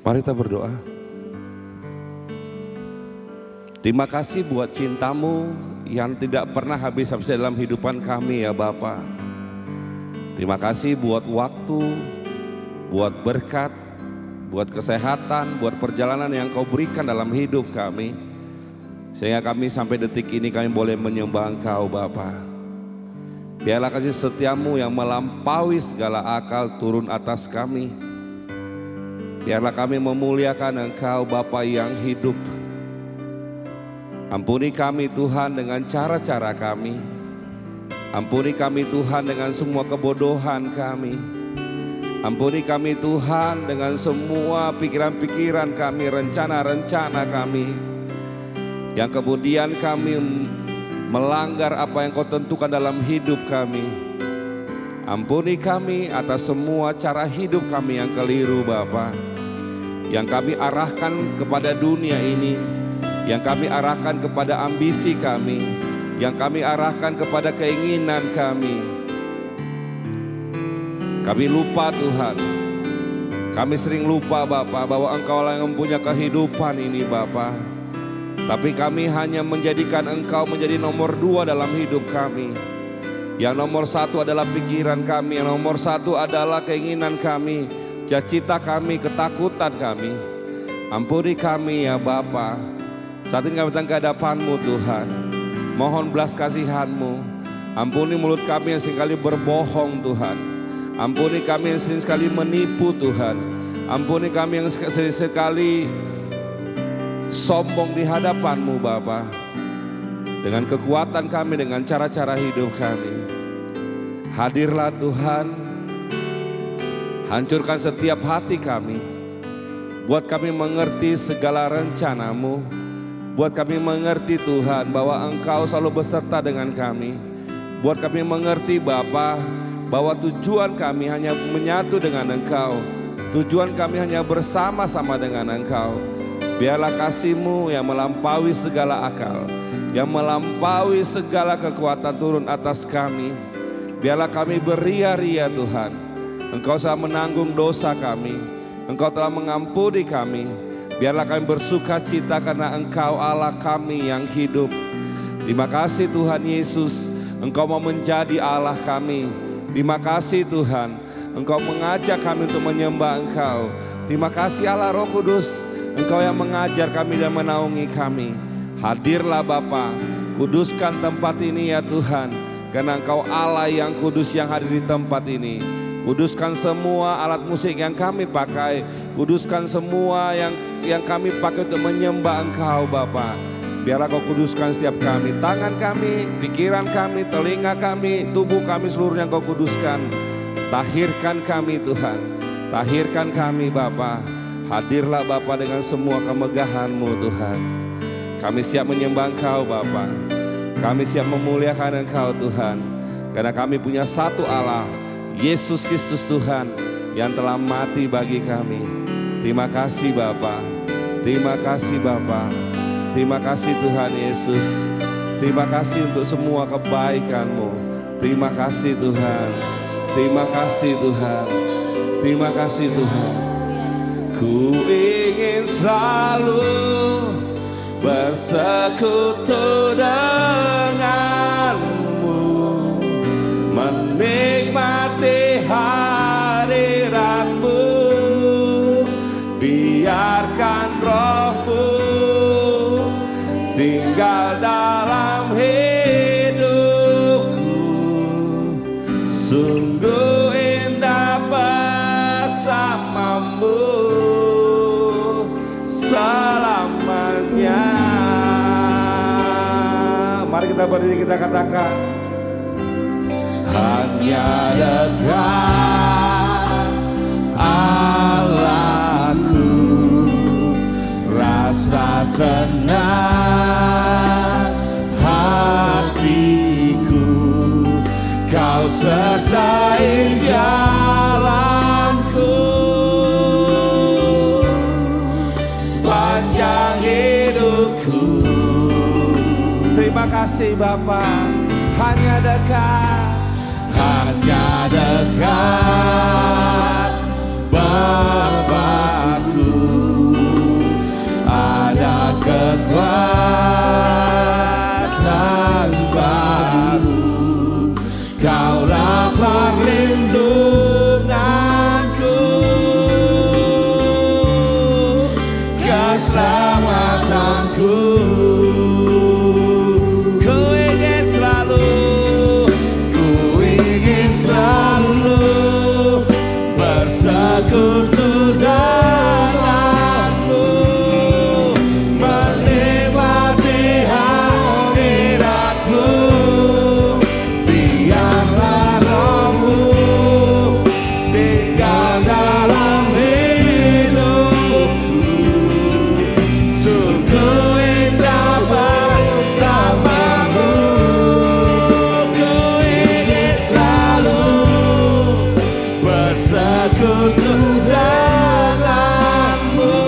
Mari kita berdoa. Terima kasih buat cintamu yang tidak pernah habis-habis dalam kehidupan kami ya Bapa. Terima kasih buat waktu, buat berkat, buat kesehatan, buat perjalanan yang kau berikan dalam hidup kami. Sehingga kami sampai detik ini kami boleh menyembah Engkau Bapa. Biarlah kasih setiamu yang melampaui segala akal turun atas kami. Biarlah kami memuliakan Engkau Bapa yang hidup. Ampuni kami Tuhan dengan cara-cara kami. Ampuni kami Tuhan dengan semua kebodohan kami. Ampuni kami Tuhan dengan semua pikiran-pikiran kami, rencana-rencana kami. Yang kemudian kami melanggar apa yang kau tentukan dalam hidup kami. Ampuni kami atas semua cara hidup kami yang keliru Bapa. Yang kami arahkan kepada dunia ini, yang kami arahkan kepada ambisi kami, yang kami arahkan kepada keinginan kami. Kami lupa Tuhan, kami sering lupa Bapa bahwa Engkau lah yang mempunyai kehidupan ini Bapa. Tapi kami hanya menjadikan Engkau menjadi nomor 2 dalam hidup kami. Yang nomor 1 adalah pikiran kami, yang nomor 1 adalah keinginan kami, cita-cita kami, ketakutan kami. Ampuni kami ya Bapa. Saat ini kami datang ke hadapan-Mu Tuhan. Mohon belas kasihan-Mu. Ampuni mulut kami yang seringkali berbohong Tuhan. Ampuni kami yang sering sekali menipu Tuhan. Ampuni kami yang sering sekali sombong di hadapan-Mu Bapa. Dengan kekuatan kami, dengan cara-cara hidup kami. Hadirlah Tuhan. Hancurkan setiap hati kami. Buat kami mengerti segala rencana-Mu. Buat kami mengerti Tuhan bahwa Engkau selalu beserta dengan kami. Buat kami mengerti Bapa bahwa tujuan kami hanya menyatu dengan Engkau. Tujuan kami hanya bersama-sama dengan Engkau. Biarlah kasih-Mu yang melampaui segala akal, yang melampaui segala kekuatan turun atas kami. Biarlah kami beria-ria Tuhan. Engkau telah menanggung dosa kami. Engkau telah mengampuni kami. Biarlah kami bersuka cita karena Engkau Allah kami yang hidup. Terima kasih Tuhan Yesus, Engkau mau menjadi Allah kami. Terima kasih Tuhan, Engkau mengajak kami untuk menyembah Engkau. Terima kasih Allah Roh Kudus, Engkau yang mengajar kami dan menaungi kami. Hadirlah Bapa, kuduskan tempat ini ya Tuhan. Karena Engkau Allah yang kudus yang hadir di tempat ini. Kuduskan semua alat musik yang kami pakai. Kuduskan semua yang kami pakai untuk menyembah Engkau Bapa. Biarlah Kau kuduskan setiap kami. Tangan kami, pikiran kami, telinga kami, tubuh kami seluruhnya Kau kuduskan. Tahirkan kami Tuhan. Tahirkan kami Bapa. Hadirlah Bapa dengan semua kemegahan-Mu Tuhan. Kami siap menyembah Engkau Bapa. Kami siap memuliakan Engkau Tuhan. Karena kami punya satu Allah, Yesus Kristus Tuhan yang telah mati bagi kami. Terima kasih Bapa. Terima kasih Bapa. Terima kasih Tuhan Yesus. Terima kasih untuk semua kebaikan-Mu. Terima kasih Tuhan. Terima kasih Tuhan. Terima kasih Tuhan. Ku ingin selalu bersekutu denganmu, menikmati hadirat-Mu. Biarkan Roh-Mu tinggal dalam hidupku. Sungguh indah bersama-Mu selamanya. Mari kita berdiri, kita katakan, hanya dekat Allahku, rasa tenang hatiku. Kau sertai jalanku sepanjang hidupku. Terima kasih Bapa. Hanya dekat, hanya dekat Bapakku, keselamatanku. Ku ingin selalu bersekutu denganmu, menikmati hadiratmu. Biarlah rohmu tinggal dalam hidupku. Sungguh indah bersamamu. Ku ingin selalu bersekutu denganmu,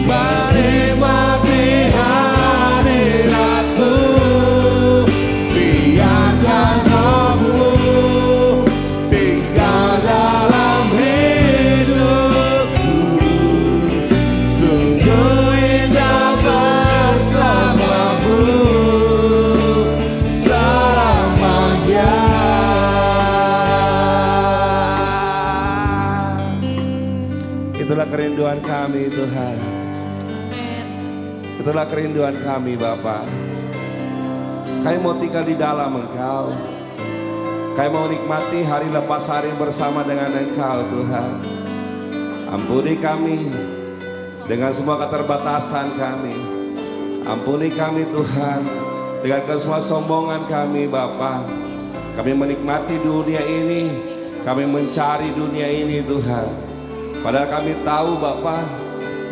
menikmati hadiratmu. Biarkan rohmu tinggal dalam hidupku. Sungguh indah bersamamu selamanya. Itulah kerinduan kami Tuhan. Itulah kerinduan kami Bapa. Kami mau tinggal di dalam Engkau. Kami mau nikmati hari lepas hari bersama dengan Engkau Tuhan. Ampuni kami dengan semua keterbatasan kami. Ampuni kami Tuhan dengan semua sombongan kami Bapa. Kami menikmati dunia ini, kami mencari dunia ini Tuhan. Padahal kami tahu Bapa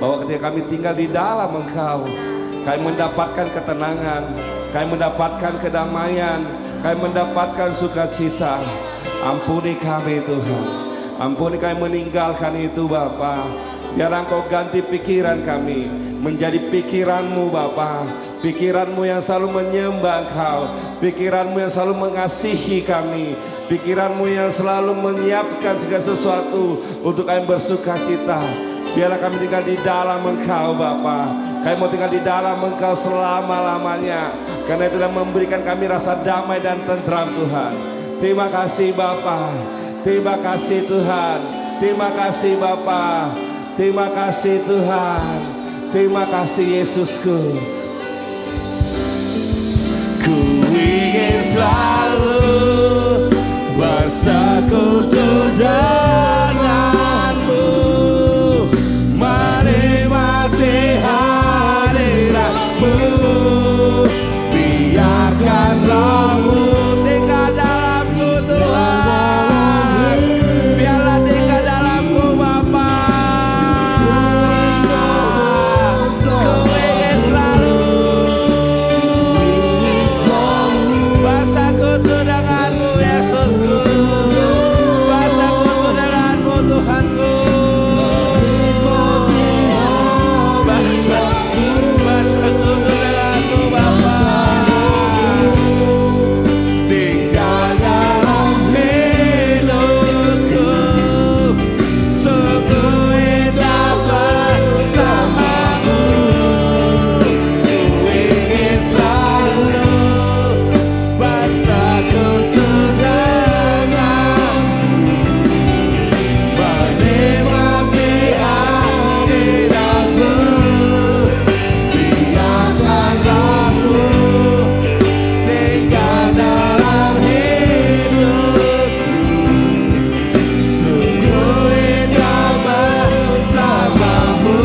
bahwa ketika kami tinggal di dalam Engkau, kami mendapatkan ketenangan, kami mendapatkan kedamaian, kami mendapatkan sukacita. Ampuni kami Tuhan. Ampuni kami meninggalkan itu Bapa. Biar Engkau ganti pikiran kami menjadi pikiran-Mu Bapa. Pikiran-Mu yang selalu menyembah Engkau, pikiran-Mu yang selalu mengasihi kami, pikiran-Mu yang selalu menyiapkan segala sesuatu untuk kami bersuka cita. Biarlah kami tinggal di dalam Engkau Bapa. Kami mau tinggal di dalam Engkau selama-lamanya, karena itu yang memberikan kami rasa damai dan tentram Tuhan. Terima kasih Bapa. Terima kasih Tuhan. Terima kasih Bapa. Terima kasih Tuhan. Terima kasih Yesusku. Ku ingin selalu bersekutu denganmu, menikmati hadiratmu. Biarkan rohmu tinggal dalamku Tuhan. Biarlah tinggal dalamku Bapa. Ku ingin selalu bersekutu denganmu Yesusku. Bersekutu denganmu Tuhanku. Bersekutu denganmu Bapa. Tinggal dalam hidupku. Sungguh indah bersamamu. Ku ingin selalu bersekutu denganmu, menikmati hadiratmu. Biarkan rohmu tinggal dalam hidupku. Sungguh indah bersamamu.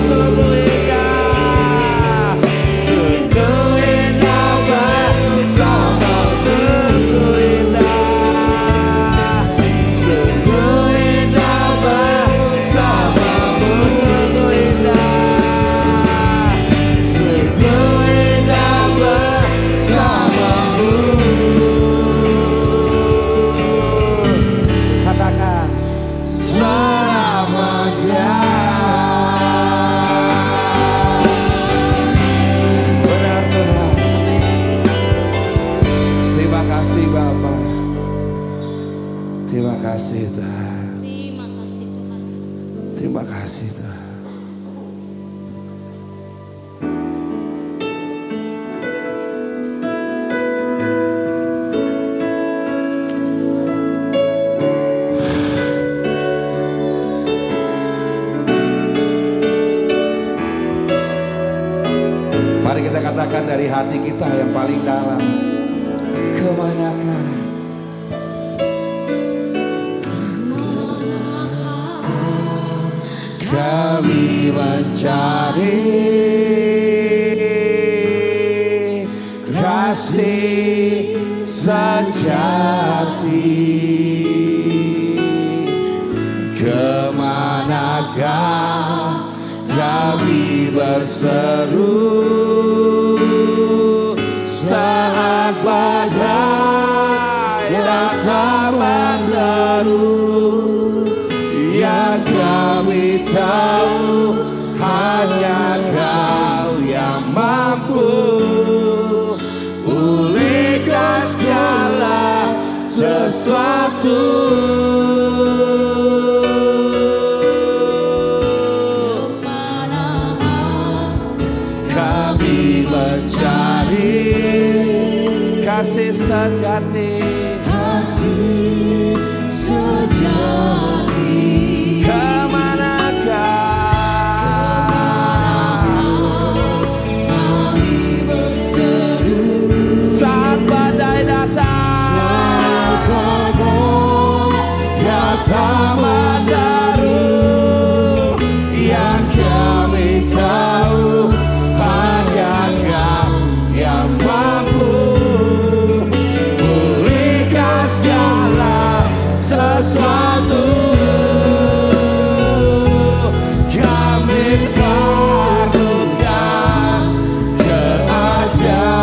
Sungguh indah. Sungguh indah bersamamu. Sungguh indah. Sungguh indah bersamamu. Sungguh indah. Sungguh indah bersamamu. Katakan selamanya. Benar Tuhan. Terima kasih Bapa. Terima kasih Tuhan. Terima kasih Tuhan Yesus. Terima kasih Tuhan. katakan dari hati kita yang paling dalam, kemanakah kami mencari kasih sejati? Kemanakah kami berseru saat badai datang menderu? Yang kami tahu hanya Kau yang mampu pulihkan segala sesuatu. Kami mencari kasih sejati, kasih sejati. Kemanakah kami berseru saat badai datang, datang menderu? Yang kami tahu hanya Kau yang mampu pulihkan segala sesuatu. Kami perlukan keajaiban-Mu,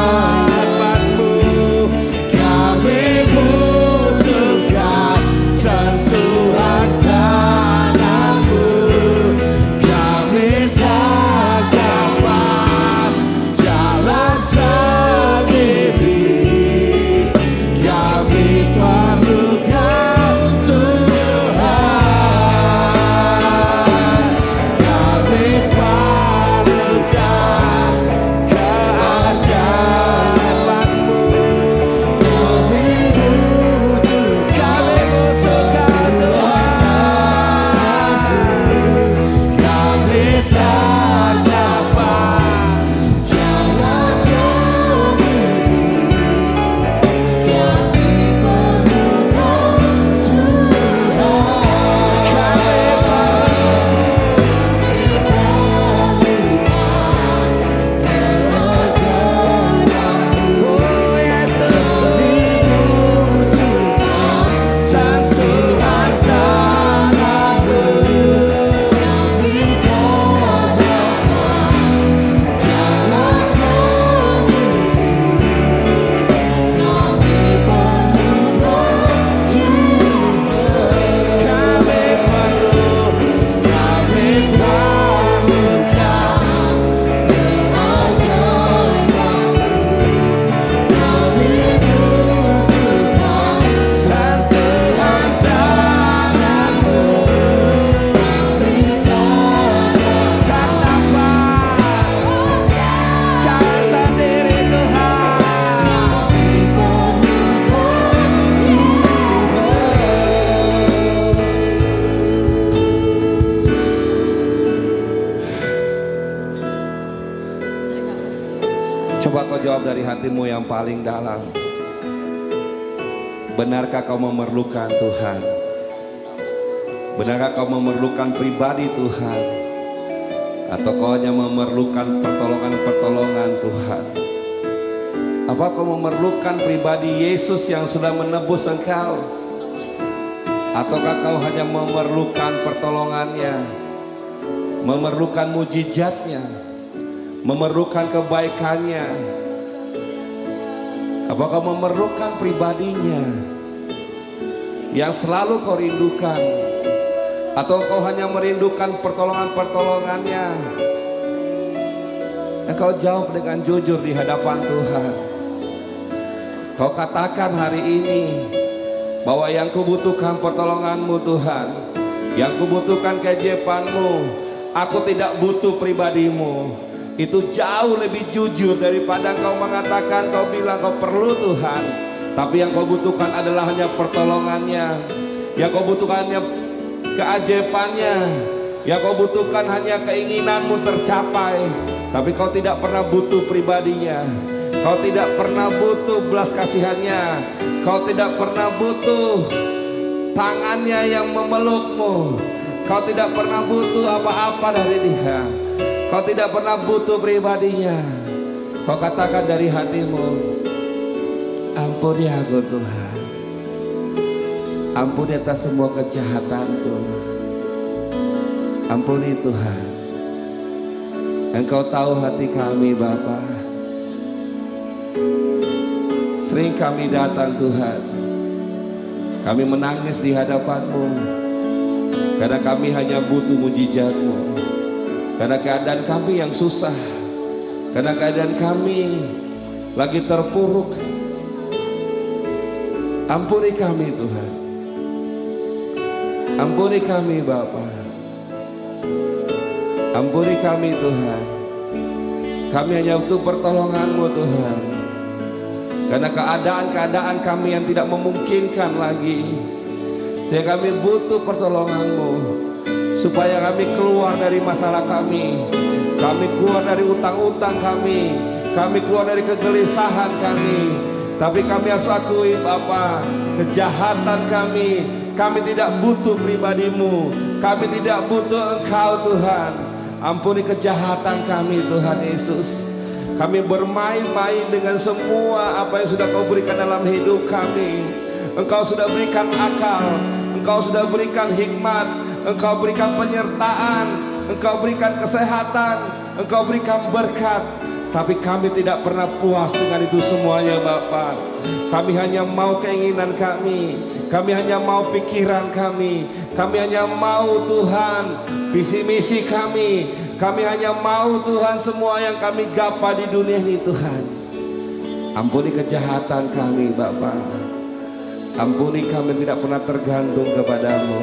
kami butuhkan sentuhan tangan-Mu. Kami tak dapat jalan sendiri, kami perlukan Tuhan. Kami perlukan keajaiban-Mu, kami butuhkan Tuhan. Kami tak dapat jalan sendiri, kami perlukan Tuhan. Oh Yesus, kami butuhkan sentuhan tangan-Mu. Terima kasih. Coba kau jawab dari hatimu yang paling dalam. Benarkah kau memerlukan Tuhan? Benarkah kau memerlukan pribadi Tuhan? Atau kau hanya memerlukan pertolongan-pertolongan Tuhan? Apa kau memerlukan pribadi Yesus yang sudah menebus engkau? Ataukah kau hanya memerlukan pertolongannya? Memerlukan mujizatnya? Memerlukan kebaikannya? Apakah memerlukan pribadinya yang selalu kau rindukan? Atau kau hanya merindukan pertolongan-pertolongannya? Engkau jawab dengan jujur di hadapan Tuhan. Kau katakan hari ini bahwa yang kubutuhkan pertolongan-Mu Tuhan, yang kubutuhkan keajaiban-Mu. Aku tidak butuh pribadi-Mu. Itu jauh lebih jujur daripada kau mengatakan, kau bilang kau perlu Tuhan, tapi yang kau butuhkan adalah hanya pertolongannya. Yang kau butuhkan hanya keajaibannya. Yang kau butuhkan hanya keinginanmu tercapai, tapi kau tidak pernah butuh pribadinya. Kau tidak pernah butuh belas kasihannya. Kau tidak pernah butuh tangannya yang memelukmu. Kau tidak pernah butuh apa-apa dari dia. Kau tidak pernah butuh pribadinya. Kau katakan dari hatimu, ampuni aku Tuhan. Ampuni atas semua kejahatanku. Ampuni Tuhan. Engkau tahu hati kami Bapa. Sering kami datang Tuhan, kami menangis di hadapan-Mu, karena kami hanya butuh mujizat-Mu. Karena keadaan kami yang susah, karena keadaan kami lagi terpuruk. Ampuni kami Tuhan. Ampuni kami Bapa. Ampuni kami Tuhan. Kami hanya butuh pertolongan-Mu Tuhan. Karena keadaan-keadaan kami yang tidak memungkinkan lagi, sehingga kami butuh pertolongan-Mu, supaya kami keluar dari masalah kami keluar dari utang-utang kami keluar dari kegelisahan kami. Tapi kami harus akui Bapa, kejahatan kami tidak butuh pribadi-Mu, kami tidak butuh Engkau Tuhan. Ampuni kejahatan kami Tuhan Yesus. Kami bermain-main dengan semua apa yang sudah Kau berikan dalam hidup kami. Engkau sudah berikan akal, Engkau sudah berikan hikmat, Engkau berikan penyertaan, Engkau berikan kesehatan, Engkau berikan berkat. Tapi kami tidak pernah puas dengan itu semuanya Bapa. Kami hanya mau keinginan kami hanya mau pikiran kami hanya mau Tuhan visi misi kami hanya mau Tuhan semua yang kami gapa di dunia ini Tuhan. Ampuni kejahatan kami Bapa. Ampuni kami tidak pernah tergantung kepadamu.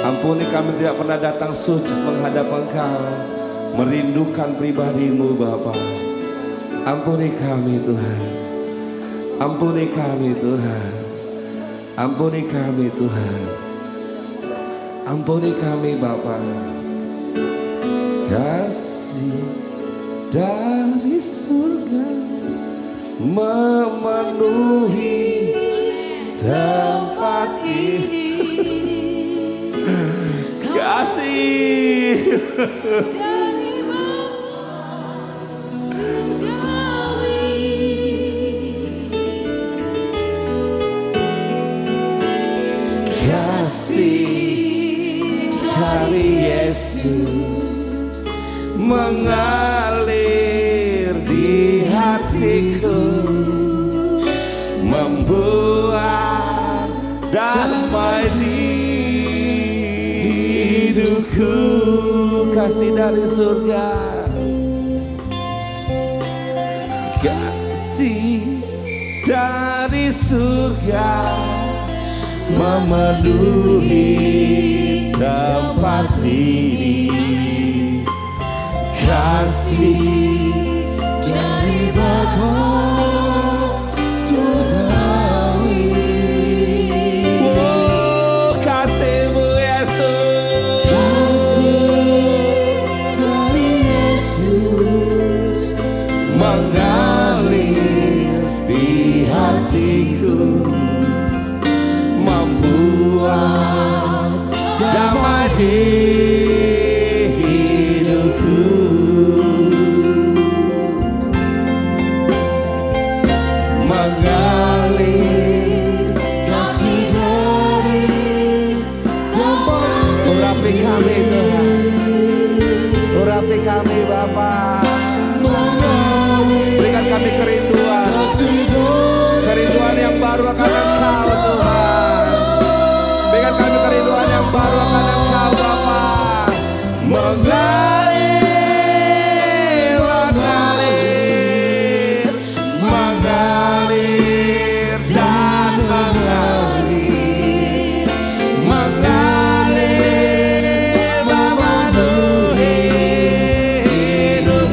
Ampuni kami tidak pernah datang sujud menghadap Engkau, merindukan pribadi-Mu Bapa. Ampuni kami Tuhan. Ampuni kami Tuhan. Ampuni kami Tuhan. Ampuni kami Bapa. Kasih dari surga memenuhi tempat ini. Kasih dari Bapa surgawi. Kasih dari Yesus mengalir di hatiku, membuat damai di hidupku. Kasih dari surga, kasih dari surga memenuhi tempat ini. Kasih Dari Bapa surgawi. oh, kasih-Mu Yesus. Kasih dari Yesus Mengalir di hatiku, membuat damai di hidupku. Mengalir kasih dari tempat urapi kami Tuhan, urapi kami Bapa. mengalir. Berikan kami kerinduan, Kasih dari kerinduan yang baru akan Engkau Tuhan. Berikan kami kerinduan yang baru akan Engkau Bapa. Mengalir, mengalir, mengalir dan mengalir, mengalir memenuhi hidupku.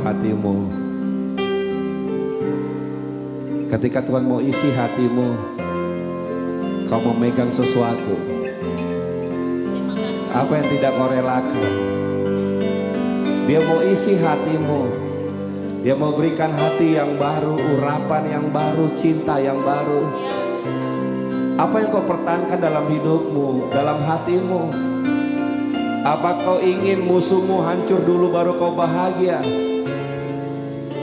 hatimu. Ketika Tuhan mau isi hatimu, kau memegang sesuatu. Apa yang tidak kau relakan? Dia mau isi hatimu. Dia mau berikan hati yang baru, urapan yang baru, cinta yang baru. Apa yang kau pertahankan dalam hidupmu, dalam hatimu? Apa kau ingin musuhmu hancur dulu baru kau bahagia?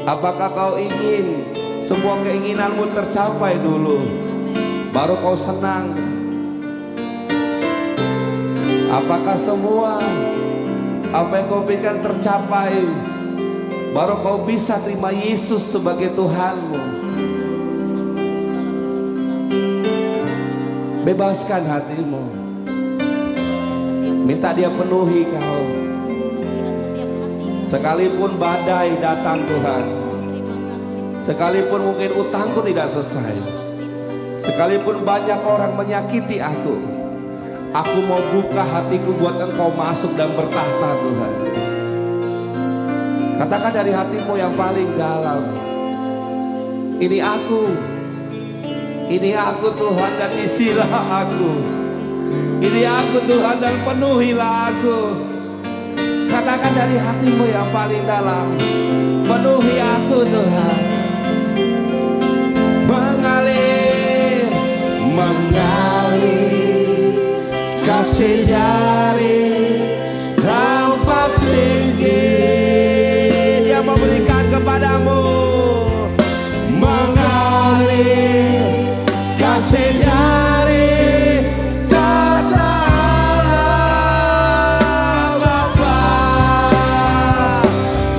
Apakah kau ingin semua keinginanmu tercapai dulu baru kau senang? Apakah semua apa yang kau berikan tercapai baru kau bisa terima Yesus sebagai Tuhanmu? Bebaskan hatimu. Minta Dia penuhi kau. Sekalipun badai datang Tuhan, sekalipun mungkin utangku tidak selesai, sekalipun banyak orang menyakiti aku mau buka hatiku buat Engkau masuk dan bertahta Tuhan. Katakan dari hatimu yang paling dalam, ini aku Tuhan, dan isilah aku. Ini aku Tuhan, dan penuhilah aku. Katakan dari hatimu yang paling dalam, penuhi aku Tuhan. Mengalir, mengalir kasih dari tempat tinggi. Dia memberikan kepadamu. Mengalir kasih dari tata Allah Bapa.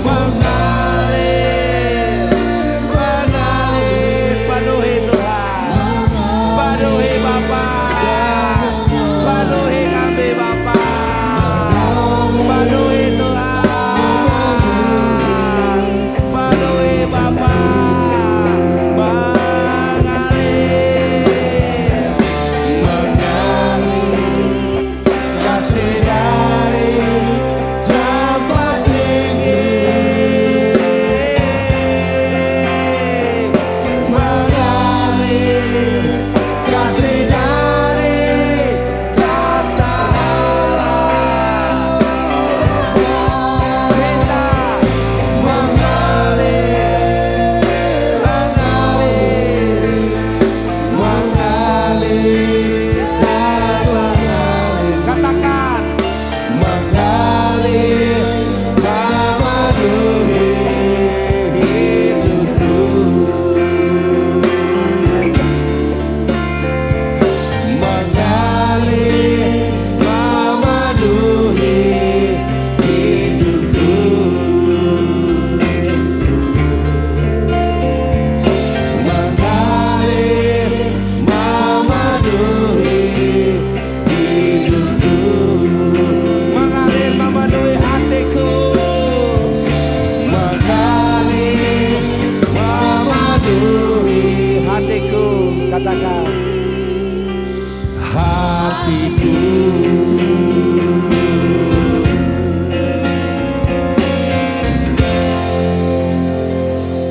Mengalir, mengalir, penuhi Tuhan, penuhi Bapa, penuhi kami Bapa, penuhi Tuhan, penuhi Bapa. Katakan hatiku.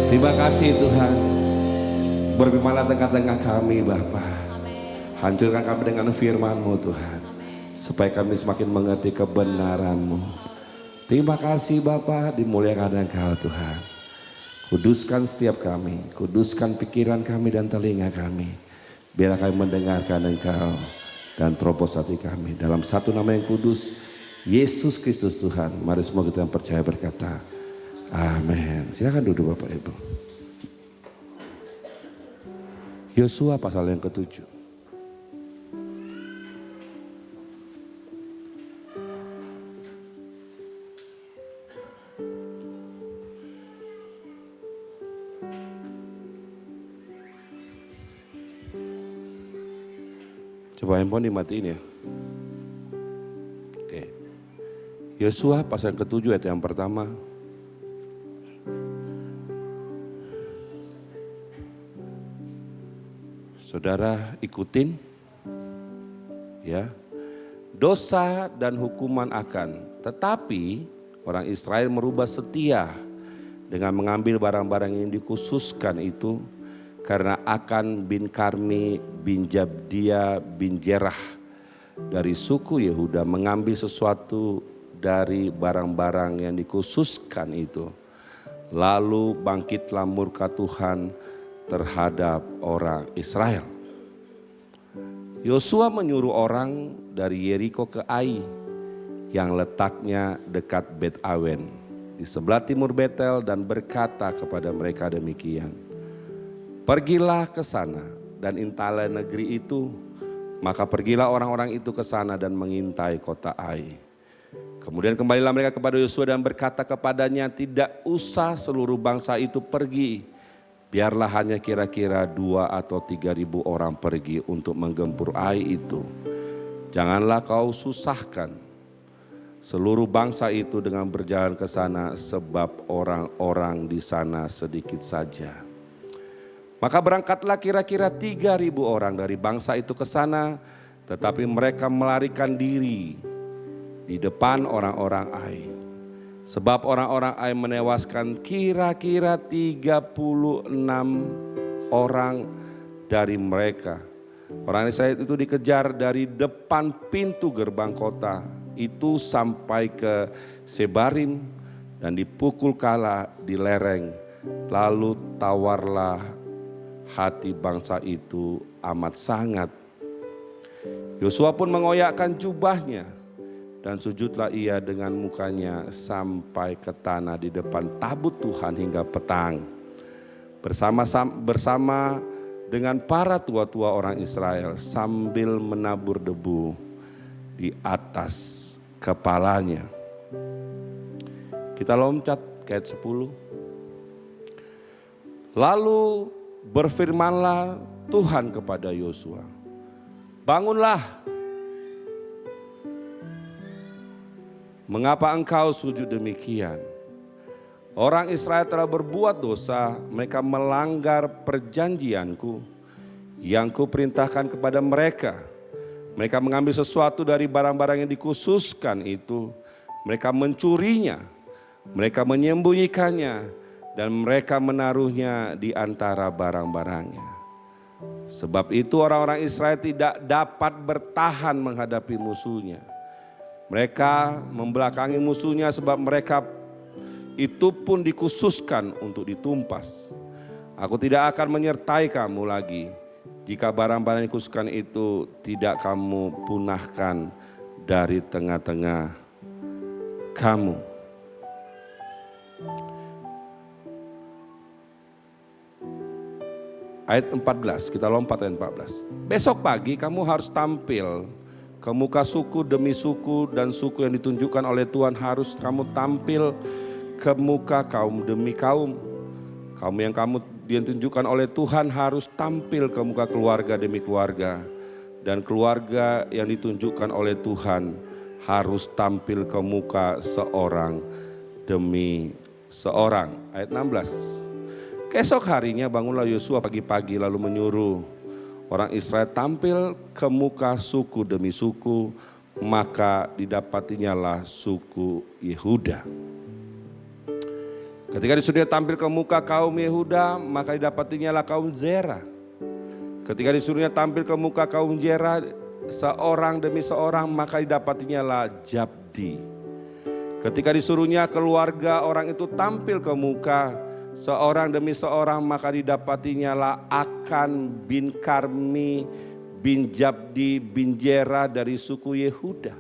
Terima kasih Tuhan, berfirmanlah tengah-tengah kami Bapa. Hancurkan kami dengan firman-Mu Tuhan, supaya kami semakin mengerti kebenaran-Mu. Terima kasih Bapa, dimuliakan Engkau Tuhan. Kuduskan setiap kami, kuduskan pikiran kami dan telinga kami. Biarlah kami mendengarkan Engkau dan terobos hati kami. Dalam satu nama yang kudus, Yesus Kristus Tuhan. Mari semua kita yang percaya berkata, amin. Silakan duduk Bapak Ibu. Yosua pasal yang ke-7. Coba handphone dimatiin ya. Oke. Yosua pasal ke-7 ayat yang pertama. Saudara ikutin ya. Dosa dan hukuman akan, tetapi orang Israel merubah setia dengan mengambil barang-barang yang dikhususkan itu, karena Akan bin Karmi bin Jabdia bin Jerah dari suku Yehuda mengambil sesuatu dari barang-barang yang dikhususkan itu. Lalu bangkitlah murka Tuhan terhadap orang Israel. Yosua menyuruh orang dari Yeriko ke Ai yang letaknya dekat Bet Awen di sebelah timur Betel dan berkata kepada mereka demikian, pergilah ke sana dan intai negeri itu. Maka pergilah orang-orang itu ke sana dan mengintai kota Ai. Kemudian kembalilah mereka kepada Yosua dan berkata kepadanya, tidak usah seluruh bangsa itu pergi. Biarlah hanya kira-kira 2 atau 3.000 orang pergi untuk menggempur Ai itu. Janganlah kau susahkan seluruh bangsa itu dengan berjalan ke sana, sebab orang-orang di sana sedikit saja. Maka berangkatlah kira-kira 3.000 orang dari bangsa itu ke sana, tetapi mereka melarikan diri di depan orang-orang Ai. Sebab orang-orang Ai menewaskan kira-kira 36 orang dari mereka. Orang Israel itu dikejar dari depan pintu gerbang kota itu sampai ke Sebarim dan dipukul kala di lereng. Lalu tawarlah hati bangsa itu amat sangat. Yosua pun mengoyakkan jubahnya dan sujudlah ia dengan mukanya sampai ke tanah di depan tabut Tuhan hingga petang. Bersama dengan para tua-tua orang Israel sambil menabur debu di atas kepalanya. Kita loncat ke ayat 10. Lalu berfirmanlah Tuhan kepada Yosua, bangunlah. Mengapa engkau sujud demikian? Orang Israel telah berbuat dosa, mereka melanggar perjanjianku yang kuperintahkan kepada mereka. Mereka mengambil sesuatu dari barang-barang yang dikhususkan itu, mereka mencurinya, mereka menyembunyikannya, dan mereka menaruhnya di antara barang-barangnya. Sebab itu orang-orang Israel tidak dapat bertahan menghadapi musuhnya. Mereka membelakangi musuhnya sebab mereka itu pun dikhususkan untuk ditumpas. Aku tidak akan menyertai kamu lagi jika barang-barang yang dikhususkan itu tidak kamu punahkan dari tengah-tengah kamu. Ayat 14, kita lompat ayat 14. Besok pagi kamu harus tampil ke muka suku demi suku, dan suku yang ditunjukkan oleh Tuhan harus kamu tampil ke muka kaum demi kaum. Kaum yang ditunjukkan oleh Tuhan harus tampil ke muka keluarga demi keluarga. Dan keluarga yang ditunjukkan oleh Tuhan harus tampil ke muka seorang demi seorang. Ayat 16. Keesok harinya bangunlah Yosua pagi-pagi lalu menyuruh orang Israel tampil ke muka suku demi suku, maka didapatinyalah suku Yehuda. Ketika disuruhnya tampil ke muka kaum Yehuda, maka didapatinyalah kaum Zerah. Ketika disuruhnya tampil ke muka kaum Zerah, seorang demi seorang, maka didapatinyalah Jabdi. Ketika disuruhnya keluarga orang itu tampil ke muka seorang demi seorang, maka didapatinyalah Akan bin Karmi bin Jabdi bin Jerah dari suku Yehuda.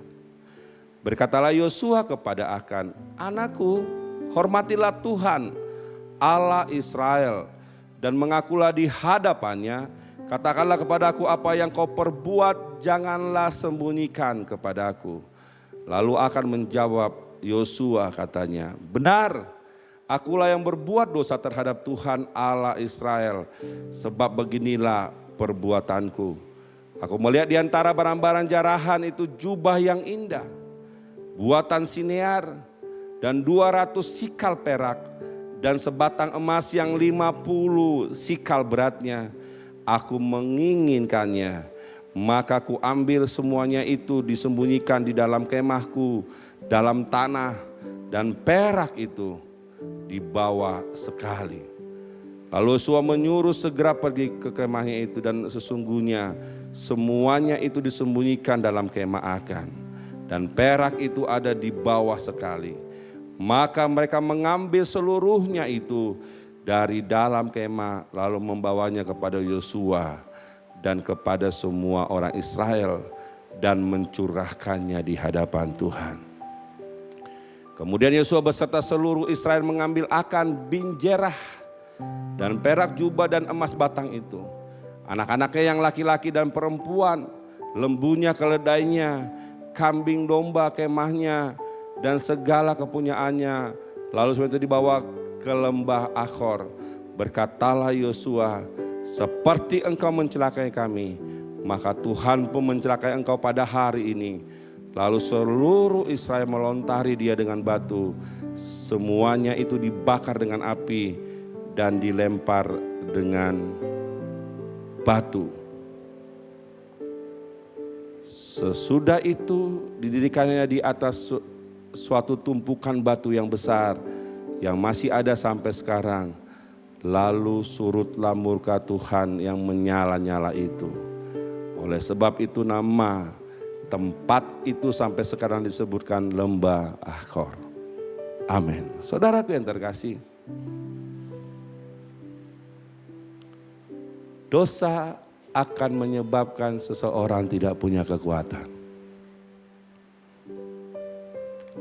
Berkatalah Yosua kepada Akan, anakku, hormatilah Tuhan Allah Israel dan mengakulah di hadapannya. Katakanlah kepadaku apa yang kau perbuat, janganlah sembunyikan kepadaku. Lalu Akan menjawab Yosua, katanya, benar, akulah yang berbuat dosa terhadap Tuhan Allah Israel, sebab beginilah perbuatanku. Aku melihat di antara barang-barang jarahan itu jubah yang indah, buatan Sinear, dan 200 sikal perak, dan sebatang emas yang 50 sikal beratnya. Aku menginginkannya, maka ku ambil semuanya itu disembunyikan di dalam kemahku, dalam tanah, dan perak itu di bawah sekali. Lalu Yosua menyuruh segera pergi ke kemahnya itu, dan sesungguhnya semuanya itu disembunyikan dalam kemah Akan, dan perak itu ada di bawah sekali. Maka mereka mengambil seluruhnya itu dari dalam kemah, lalu membawanya kepada Yosua dan kepada semua orang Israel, dan mencurahkannya di hadapan Tuhan. Kemudian Yosua beserta seluruh Israel mengambil Akan bin Zerah dan perak, jubah dan emas batang itu, anak-anaknya yang laki-laki dan perempuan, lembunya, keledainya, kambing domba kemahnya, dan segala kepunyaannya. Lalu semua itu dibawa ke lembah Akhor. Berkatalah Yosua, seperti engkau mencelakai kami, maka Tuhan pun mencelakai engkau pada hari ini. Lalu seluruh Israel melontari dia dengan batu. Semuanya itu dibakar dengan api dan dilempar dengan batu. Sesudah itu didirikannya di atas suatu tumpukan batu yang besar yang masih ada sampai sekarang. Lalu surutlah murka Tuhan yang menyala-nyala itu. Oleh sebab itu nama tempat itu sampai sekarang disebutkan lembah Akhor. Amin. Saudaraku yang terkasih, dosa akan menyebabkan seseorang tidak punya kekuatan.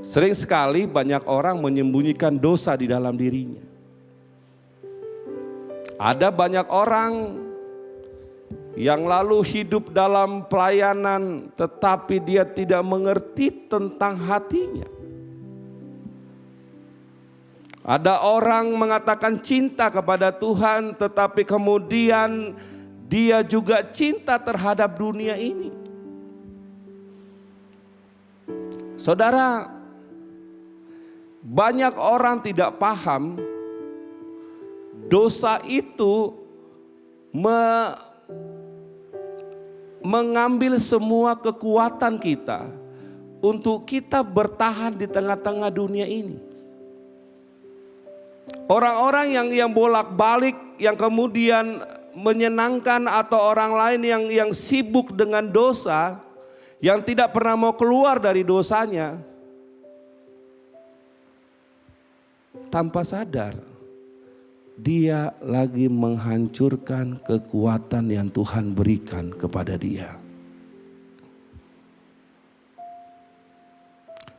Sering sekali banyak orang menyembunyikan dosa di dalam dirinya. Ada banyak orang yang lalu hidup dalam pelayanan tetapi dia tidak mengerti tentang hatinya. Ada orang mengatakan cinta kepada Tuhan tetapi kemudian dia juga cinta terhadap dunia ini. Saudara, banyak orang tidak paham dosa itu mengambil semua kekuatan kita untuk kita bertahan di tengah-tengah dunia ini. Orang-orang yang bolak-balik, yang kemudian menyenangkan, atau orang lain yang sibuk dengan dosa, yang tidak pernah mau keluar dari dosanya, tanpa sadar dia lagi menghancurkan kekuatan yang Tuhan berikan kepada dia.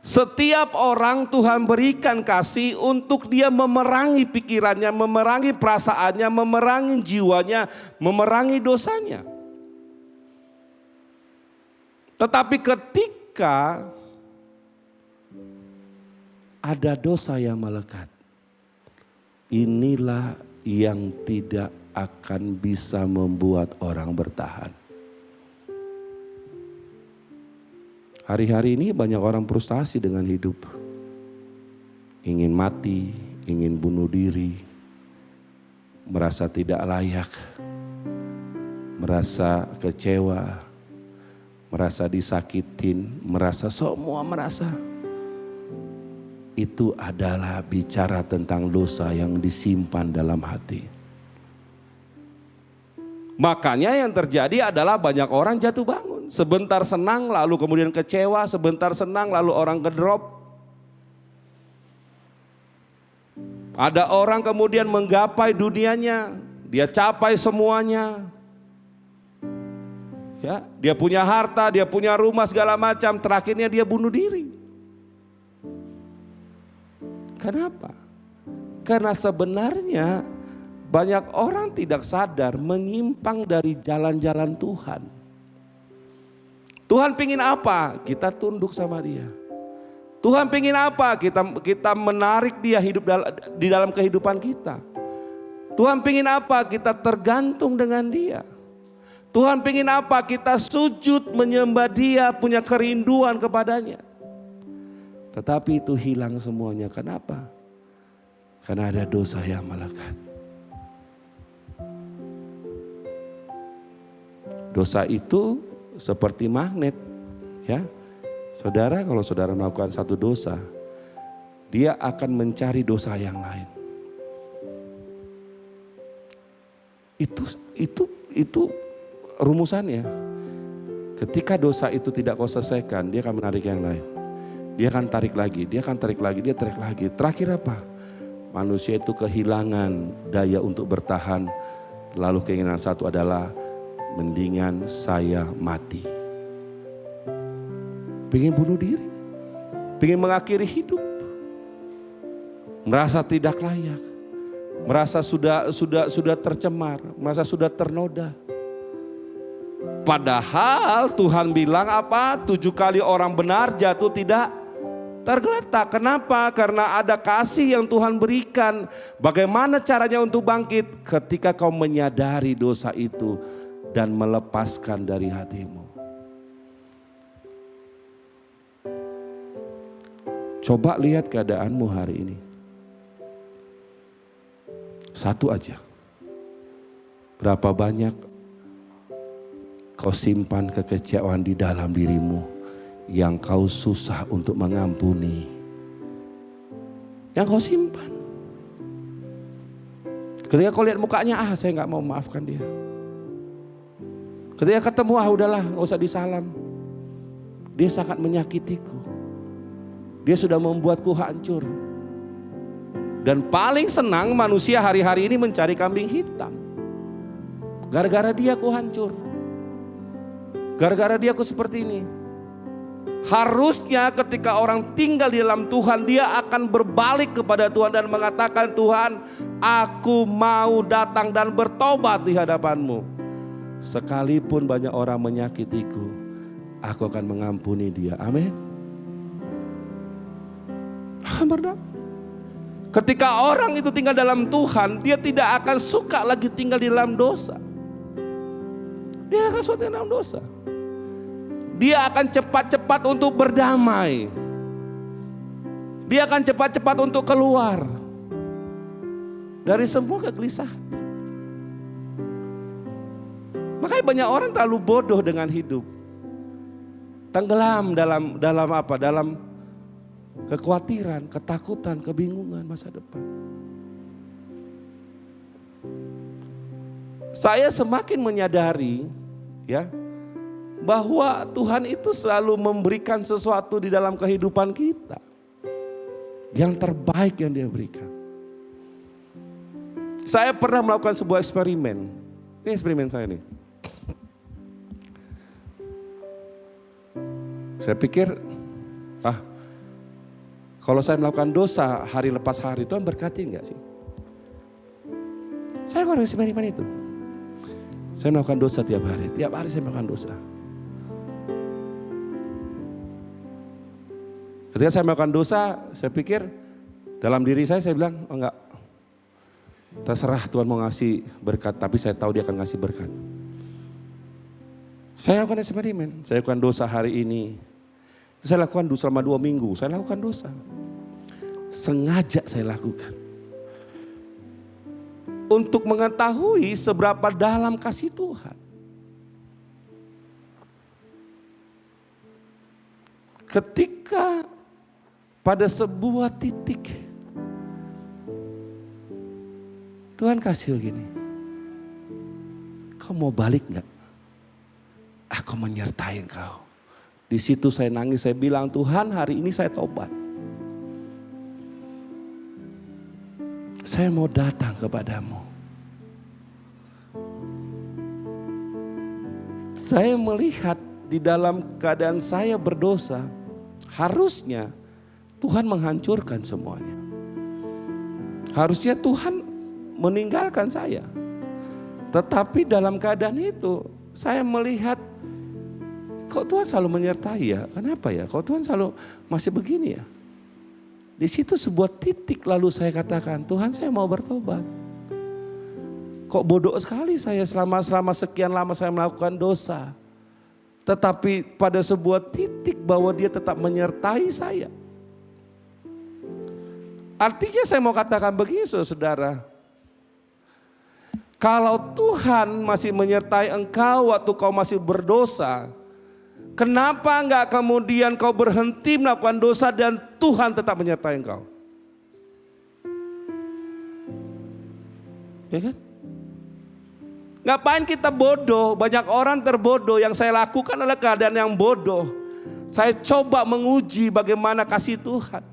Setiap orang Tuhan berikan kasih untuk dia memerangi pikirannya, memerangi perasaannya, memerangi jiwanya, memerangi dosanya. Tetapi ketika ada dosa yang melekat, inilah yang tidak akan bisa membuat orang bertahan. Hari-hari ini banyak orang frustasi dengan hidup. Ingin mati, ingin bunuh diri, merasa tidak layak, merasa kecewa, merasa disakitin, merasa semua merasa. Itu adalah bicara tentang dosa yang disimpan dalam hati. Makanya yang terjadi adalah banyak orang jatuh bangun. Sebentar senang lalu kemudian kecewa, sebentar senang lalu orang ngedrop. Ada orang kemudian menggapai dunianya, dia capai semuanya. Ya, dia punya harta, dia punya rumah segala macam, terakhirnya dia bunuh diri. Kenapa? Karena sebenarnya banyak orang tidak sadar menyimpang dari jalan-jalan Tuhan. Tuhan pingin apa? Kita tunduk sama dia. Tuhan pingin apa? Kita menarik dia hidup di dalam kehidupan kita. Tuhan pingin apa? Kita tergantung dengan dia. Tuhan pingin apa? Kita sujud menyembah dia, punya kerinduan kepadanya. Tetapi itu hilang semuanya. Kenapa? Karena ada dosa yang melekat. Dosa itu seperti magnet, ya. Saudara, kalau saudara melakukan satu dosa, dia akan mencari dosa yang lain. Itu rumusannya. Ketika dosa itu tidak kau selesaikan, dia akan menarik yang lain. Dia akan tarik lagi, dia tarik lagi. Terakhir apa? Manusia itu kehilangan daya untuk bertahan. Lalu keinginan satu adalah mendingan saya mati. Pengen bunuh diri, pengen mengakhiri hidup, merasa tidak layak, merasa sudah tercemar, merasa sudah ternoda. Padahal Tuhan bilang apa? 7 kali orang benar jatuh tidak tergeletak. Kenapa? Karena ada kasih yang Tuhan berikan. Bagaimana caranya untuk bangkit? Ketika kau menyadari dosa itu dan melepaskan dari hatimu. Coba lihat keadaanmu hari ini. Satu aja. Berapa banyak kau simpan kekecewaan di dalam dirimu yang kau susah untuk mengampuni. Yang kau simpan. Ketika kau lihat mukanya, saya gak mau maafkan dia. Ketika ketemu, udahlah gak usah disalam. Dia sangat menyakitiku. Dia sudah membuatku hancur. Dan paling senang manusia hari-hari ini mencari kambing hitam. Gara-gara dia aku hancur. Gara-gara dia aku seperti ini. Harusnya ketika orang tinggal di dalam Tuhan, dia akan berbalik kepada Tuhan dan mengatakan, Tuhan, aku mau datang dan bertobat di hadapan-Mu. Sekalipun banyak orang menyakitiku, aku akan mengampuni dia. Amin. Ketika orang itu tinggal dalam Tuhan, dia tidak akan suka lagi tinggal di dalam dosa. Dia akan suka dalam dosa. Dia akan cepat-cepat untuk berdamai. Dia akan cepat-cepat untuk keluar dari semua kegelisahan. Makanya banyak orang terlalu bodoh dengan hidup. Tenggelam dalam apa? Dalam kekhawatiran, ketakutan, kebingungan masa depan. Saya semakin menyadari ya, bahwa Tuhan itu selalu memberikan sesuatu di dalam kehidupan kita. Yang terbaik yang Dia berikan. Saya pernah melakukan sebuah eksperimen. Ini eksperimen saya nih. Saya pikir, kalau saya melakukan dosa hari lepas hari, Tuhan berkatin gak sih? Saya melakukan eksperimen itu. Saya melakukan dosa tiap hari saya melakukan dosa. Ketika saya melakukan dosa, saya pikir dalam diri saya bilang, oh enggak. Terserah Tuhan mau ngasih berkat, tapi saya tahu Dia akan ngasih berkat. Saya lakukan eksperimen, saya lakukan dosa hari ini. Itu saya lakukan selama 2 minggu, saya lakukan dosa. Sengaja saya lakukan. Untuk mengetahui seberapa dalam kasih Tuhan. Ketika pada sebuah titik Tuhan kasih begini, kau mau balik gak? Aku menyertai engkau. Di situ saya nangis, saya bilang, Tuhan hari ini saya tobat. Saya mau datang kepadamu. Saya melihat di dalam keadaan saya berdosa, harusnya Tuhan menghancurkan semuanya. Harusnya Tuhan meninggalkan saya. Tetapi dalam keadaan itu saya melihat kok Tuhan selalu menyertai ya? Kenapa ya? Kok Tuhan selalu masih begini ya? Di situ sebuah titik lalu saya katakan, Tuhan saya mau bertobat. Kok bodoh sekali saya selama sekian lama saya melakukan dosa. Tetapi pada sebuah titik bahwa Dia tetap menyertai saya. Artinya saya mau katakan begini saudara. Kalau Tuhan masih menyertai engkau waktu kau masih berdosa, kenapa enggak kemudian kau berhenti melakukan dosa dan Tuhan tetap menyertai engkau? Ya kan? Ngapain kita bodoh? Banyak orang terbodoh. Yang saya lakukan adalah keadaan yang bodoh. Saya coba menguji bagaimana kasih Tuhan.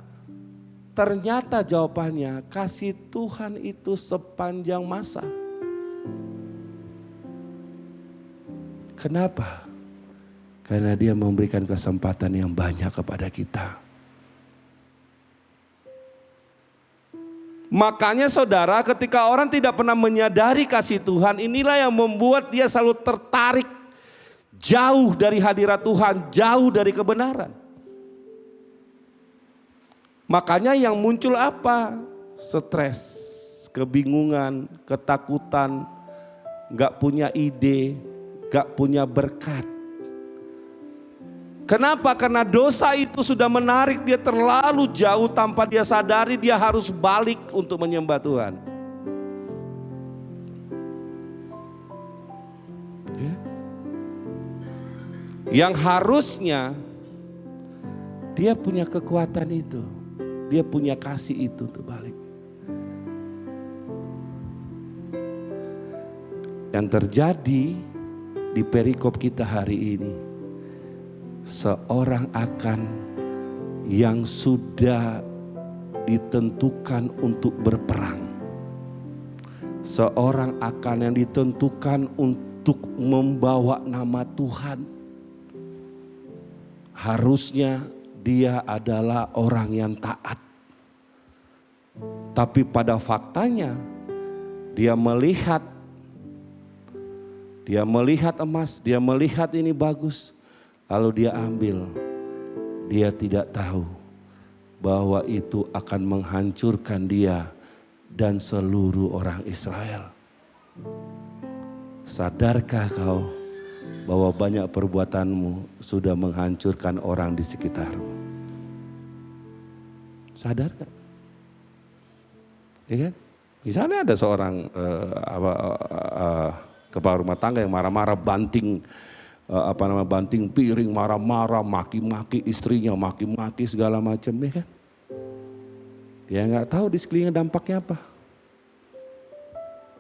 Ternyata jawabannya kasih Tuhan itu sepanjang masa. Kenapa? Karena Dia memberikan kesempatan yang banyak kepada kita. Makanya saudara, ketika orang tidak pernah menyadari kasih Tuhan, inilah yang membuat dia selalu tertarik jauh dari hadirat Tuhan, jauh dari kebenaran. Makanya yang muncul apa? Stres, kebingungan, ketakutan, gak punya ide, gak punya berkat. Kenapa? Karena dosa itu sudah menarik dia terlalu jauh tanpa dia sadari dia harus balik untuk menyembah Tuhan. Ya. Yang harusnya dia punya kekuatan itu, dia punya kasih itu untuk balik. Yang terjadi di perikop kita hari ini, seorang akan yang sudah ditentukan untuk berperang. Seorang akan yang ditentukan untuk membawa nama Tuhan. Harusnya dia adalah orang yang taat. Tapi pada faktanya dia melihat emas, dia melihat ini bagus. Lalu dia ambil, dia tidak tahu bahwa itu akan menghancurkan dia dan seluruh orang Israel. Sadarkah kau bahwa banyak perbuatanmu sudah menghancurkan orang di sekitarmu? Sadarkah? Ya kan? Misalnya ada seorang kepala rumah tangga yang marah-marah, banting piring, marah-marah, maki-maki istrinya, maki-maki segala macam, ya kan? Dia nggak tahu di sekelilingnya dampaknya apa.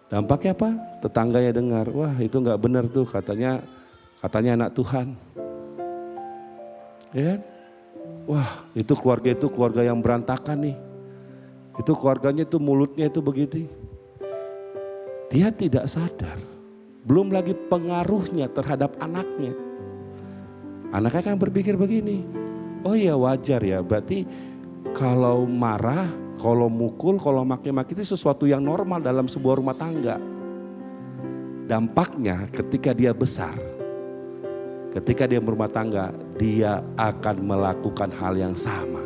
Dampaknya apa? Tetangganya dengar, wah itu nggak benar tuh, katanya anak Tuhan. Ya kan? Wah itu keluarga yang berantakan nih. Itu keluarganya itu mulutnya itu begitu. Dia tidak sadar. Belum lagi pengaruhnya terhadap anaknya. Anaknya kan berpikir begini, oh iya wajar ya, berarti kalau marah, kalau mukul, kalau maki-maki itu sesuatu yang normal dalam sebuah rumah tangga. Dampaknya ketika dia besar, ketika dia berumah tangga, dia akan melakukan hal yang sama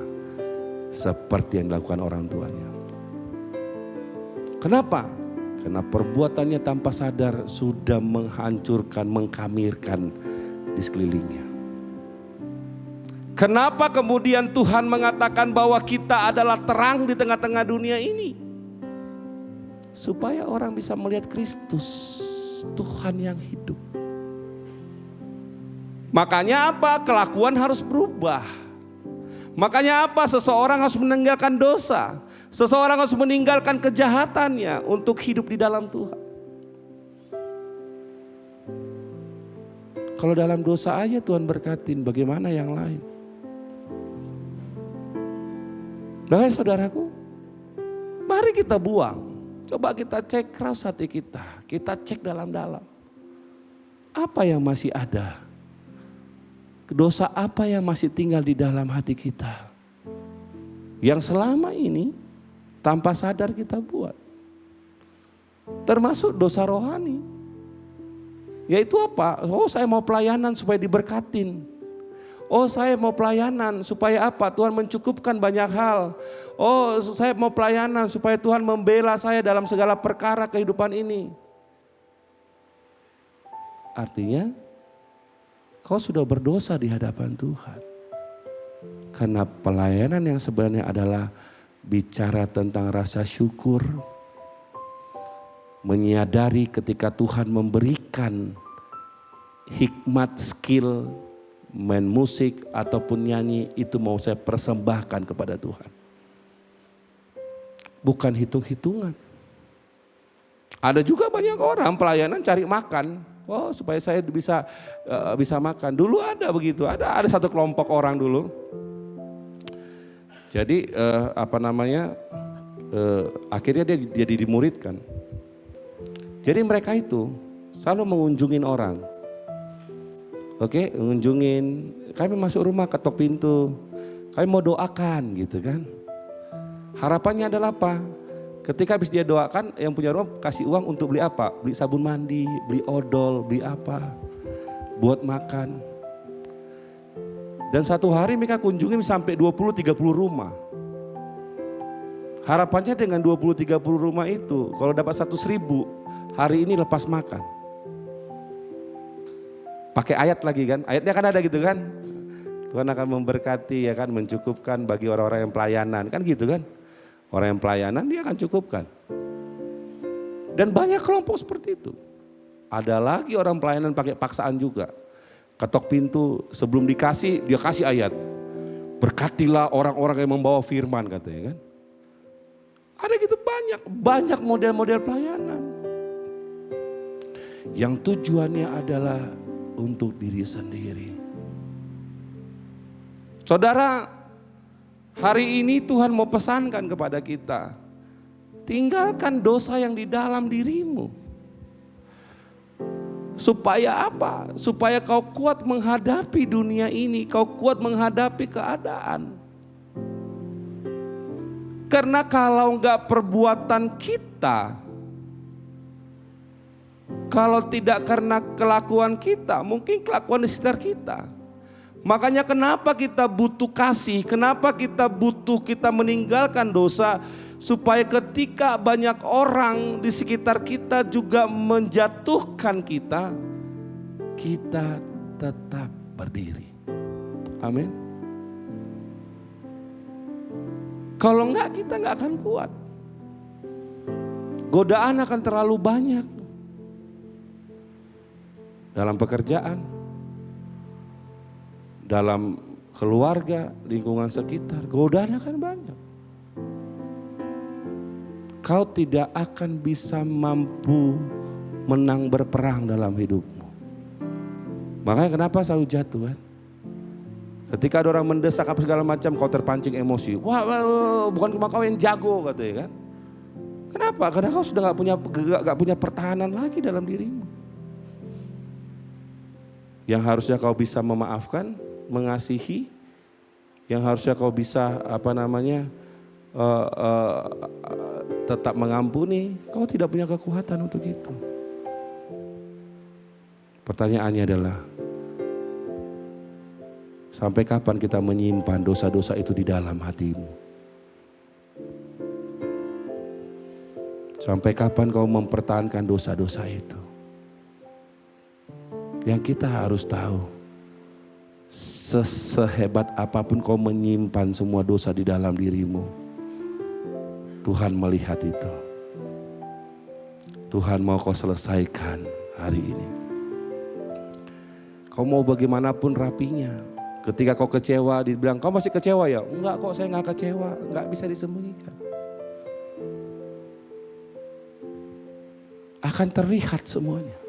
seperti yang dilakukan orang tuanya. Kenapa? Karena perbuatannya tanpa sadar sudah menghancurkan, mengkamirkan di sekelilingnya. Kenapa kemudian Tuhan mengatakan bahwa kita adalah terang di tengah-tengah dunia ini? Supaya orang bisa melihat Kristus, Tuhan yang hidup. Makanya apa? Kelakuan harus berubah. Makanya apa? Seseorang harus meninggalkan dosa. Seseorang harus meninggalkan kejahatannya untuk hidup di dalam Tuhan. Kalau dalam dosa aja Tuhan berkatin, bagaimana yang lain? Makanya saudaraku, mari kita buang. Coba kita cek keras hati kita. Kita cek dalam-dalam. Apa yang masih ada? Dosa apa yang masih tinggal di dalam hati kita? Yang selama ini tanpa sadar kita buat. Termasuk dosa rohani. Yaitu apa? Oh saya mau pelayanan supaya diberkatin. Oh saya mau pelayanan supaya apa? Tuhan mencukupkan banyak hal. Oh saya mau pelayanan supaya Tuhan membela saya dalam segala perkara kehidupan ini. Artinya kau sudah berdosa di hadapan Tuhan. Karena pelayanan yang sebenarnya adalah bicara tentang rasa syukur, menyadari ketika Tuhan memberikan hikmat, skill, main musik ataupun nyanyi, itu mau saya persembahkan kepada Tuhan. Bukan hitung-hitungan. Ada juga banyak orang pelayanan cari makan. Oh, supaya saya bisa makan. Dulu ada begitu. Ada satu kelompok orang dulu. Jadi akhirnya dia dimuridkan. Jadi mereka itu selalu mengunjungin orang. Oke, mengunjungin. Kami masuk rumah, ketok pintu. Kami mau doakan gitu kan. Harapannya adalah apa? Ketika habis dia doakan, yang punya rumah kasih uang untuk beli apa? Beli sabun mandi, beli odol, beli apa? Buat makan. Dan satu hari mereka kunjungi sampai 20-30 rumah. Harapannya dengan 20-30 rumah itu, kalau dapat 100.000, hari ini lepas makan. Pakai ayat lagi kan, ayatnya kan ada gitu kan. Tuhan akan memberkati ya kan, mencukupkan bagi orang-orang yang pelayanan, kan gitu kan. Orang yang pelayanan dia akan cukupkan. Dan banyak kelompok seperti itu. Ada lagi orang pelayanan pakai paksaan juga. Ketok pintu sebelum dikasih, dia kasih ayat. Berkatilah orang-orang yang membawa firman katanya kan. Ada gitu banyak model-model pelayanan. Yang tujuannya adalah untuk diri sendiri. Saudara, hari ini Tuhan mau pesankan kepada kita, tinggalkan dosa yang di dalam dirimu. Supaya apa? Supaya kau kuat menghadapi dunia ini, kau kuat menghadapi keadaan. Karena kalau enggak perbuatan kita, kalau tidak karena kelakuan kita, mungkin kelakuan di sekitar kita. Makanya kenapa kita butuh kasih, kenapa kita meninggalkan dosa, supaya ketika banyak orang di sekitar kita juga menjatuhkan kita, kita tetap berdiri. Amin. Kalau enggak, kita enggak akan kuat. Godaan akan terlalu banyak. Dalam pekerjaan, dalam keluarga, lingkungan sekitar, godaan akan banyak. Kau tidak akan bisa mampu menang berperang dalam hidupmu. Makanya kenapa selalu jatuh kan? Ketika ada orang mendesak apa segala macam, kau terpancing emosi. Wah, bukan cuma kau yang jago katanya kan. Kenapa? Karena kau sudah gak punya pertahanan lagi dalam dirimu. Yang harusnya kau bisa memaafkan, mengasihi, yang harusnya kau bisa tetap mengampuni, kau tidak punya kekuatan untuk itu. Pertanyaannya adalah, sampai kapan kita menyimpan dosa-dosa itu di dalam hatimu? Sampai kapan kau mempertahankan dosa-dosa itu? Yang kita harus tahu, sehebat apapun kau menyimpan semua dosa di dalam dirimu, Tuhan melihat itu. Tuhan mau kau selesaikan hari ini. Kau mau bagaimanapun rapinya. Ketika kau kecewa, dibilang kau masih kecewa ya? Enggak kok, saya enggak kecewa, enggak bisa disembunyikan. Akan terlihat semuanya.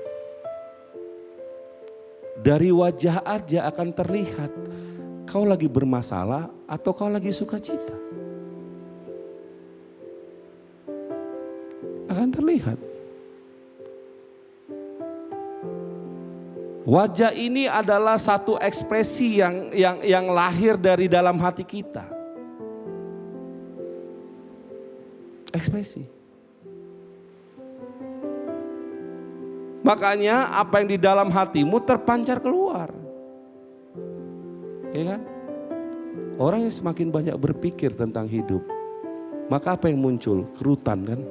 Dari wajah aja akan terlihat kau lagi bermasalah atau kau lagi sukacita. Akan terlihat. Wajah ini adalah satu ekspresi yang lahir dari dalam hati kita. Ekspresi. Makanya apa yang di dalam hatimu terpancar keluar. Ya kan? Orang yang semakin banyak berpikir tentang hidup, maka apa yang muncul? Kerutan kan?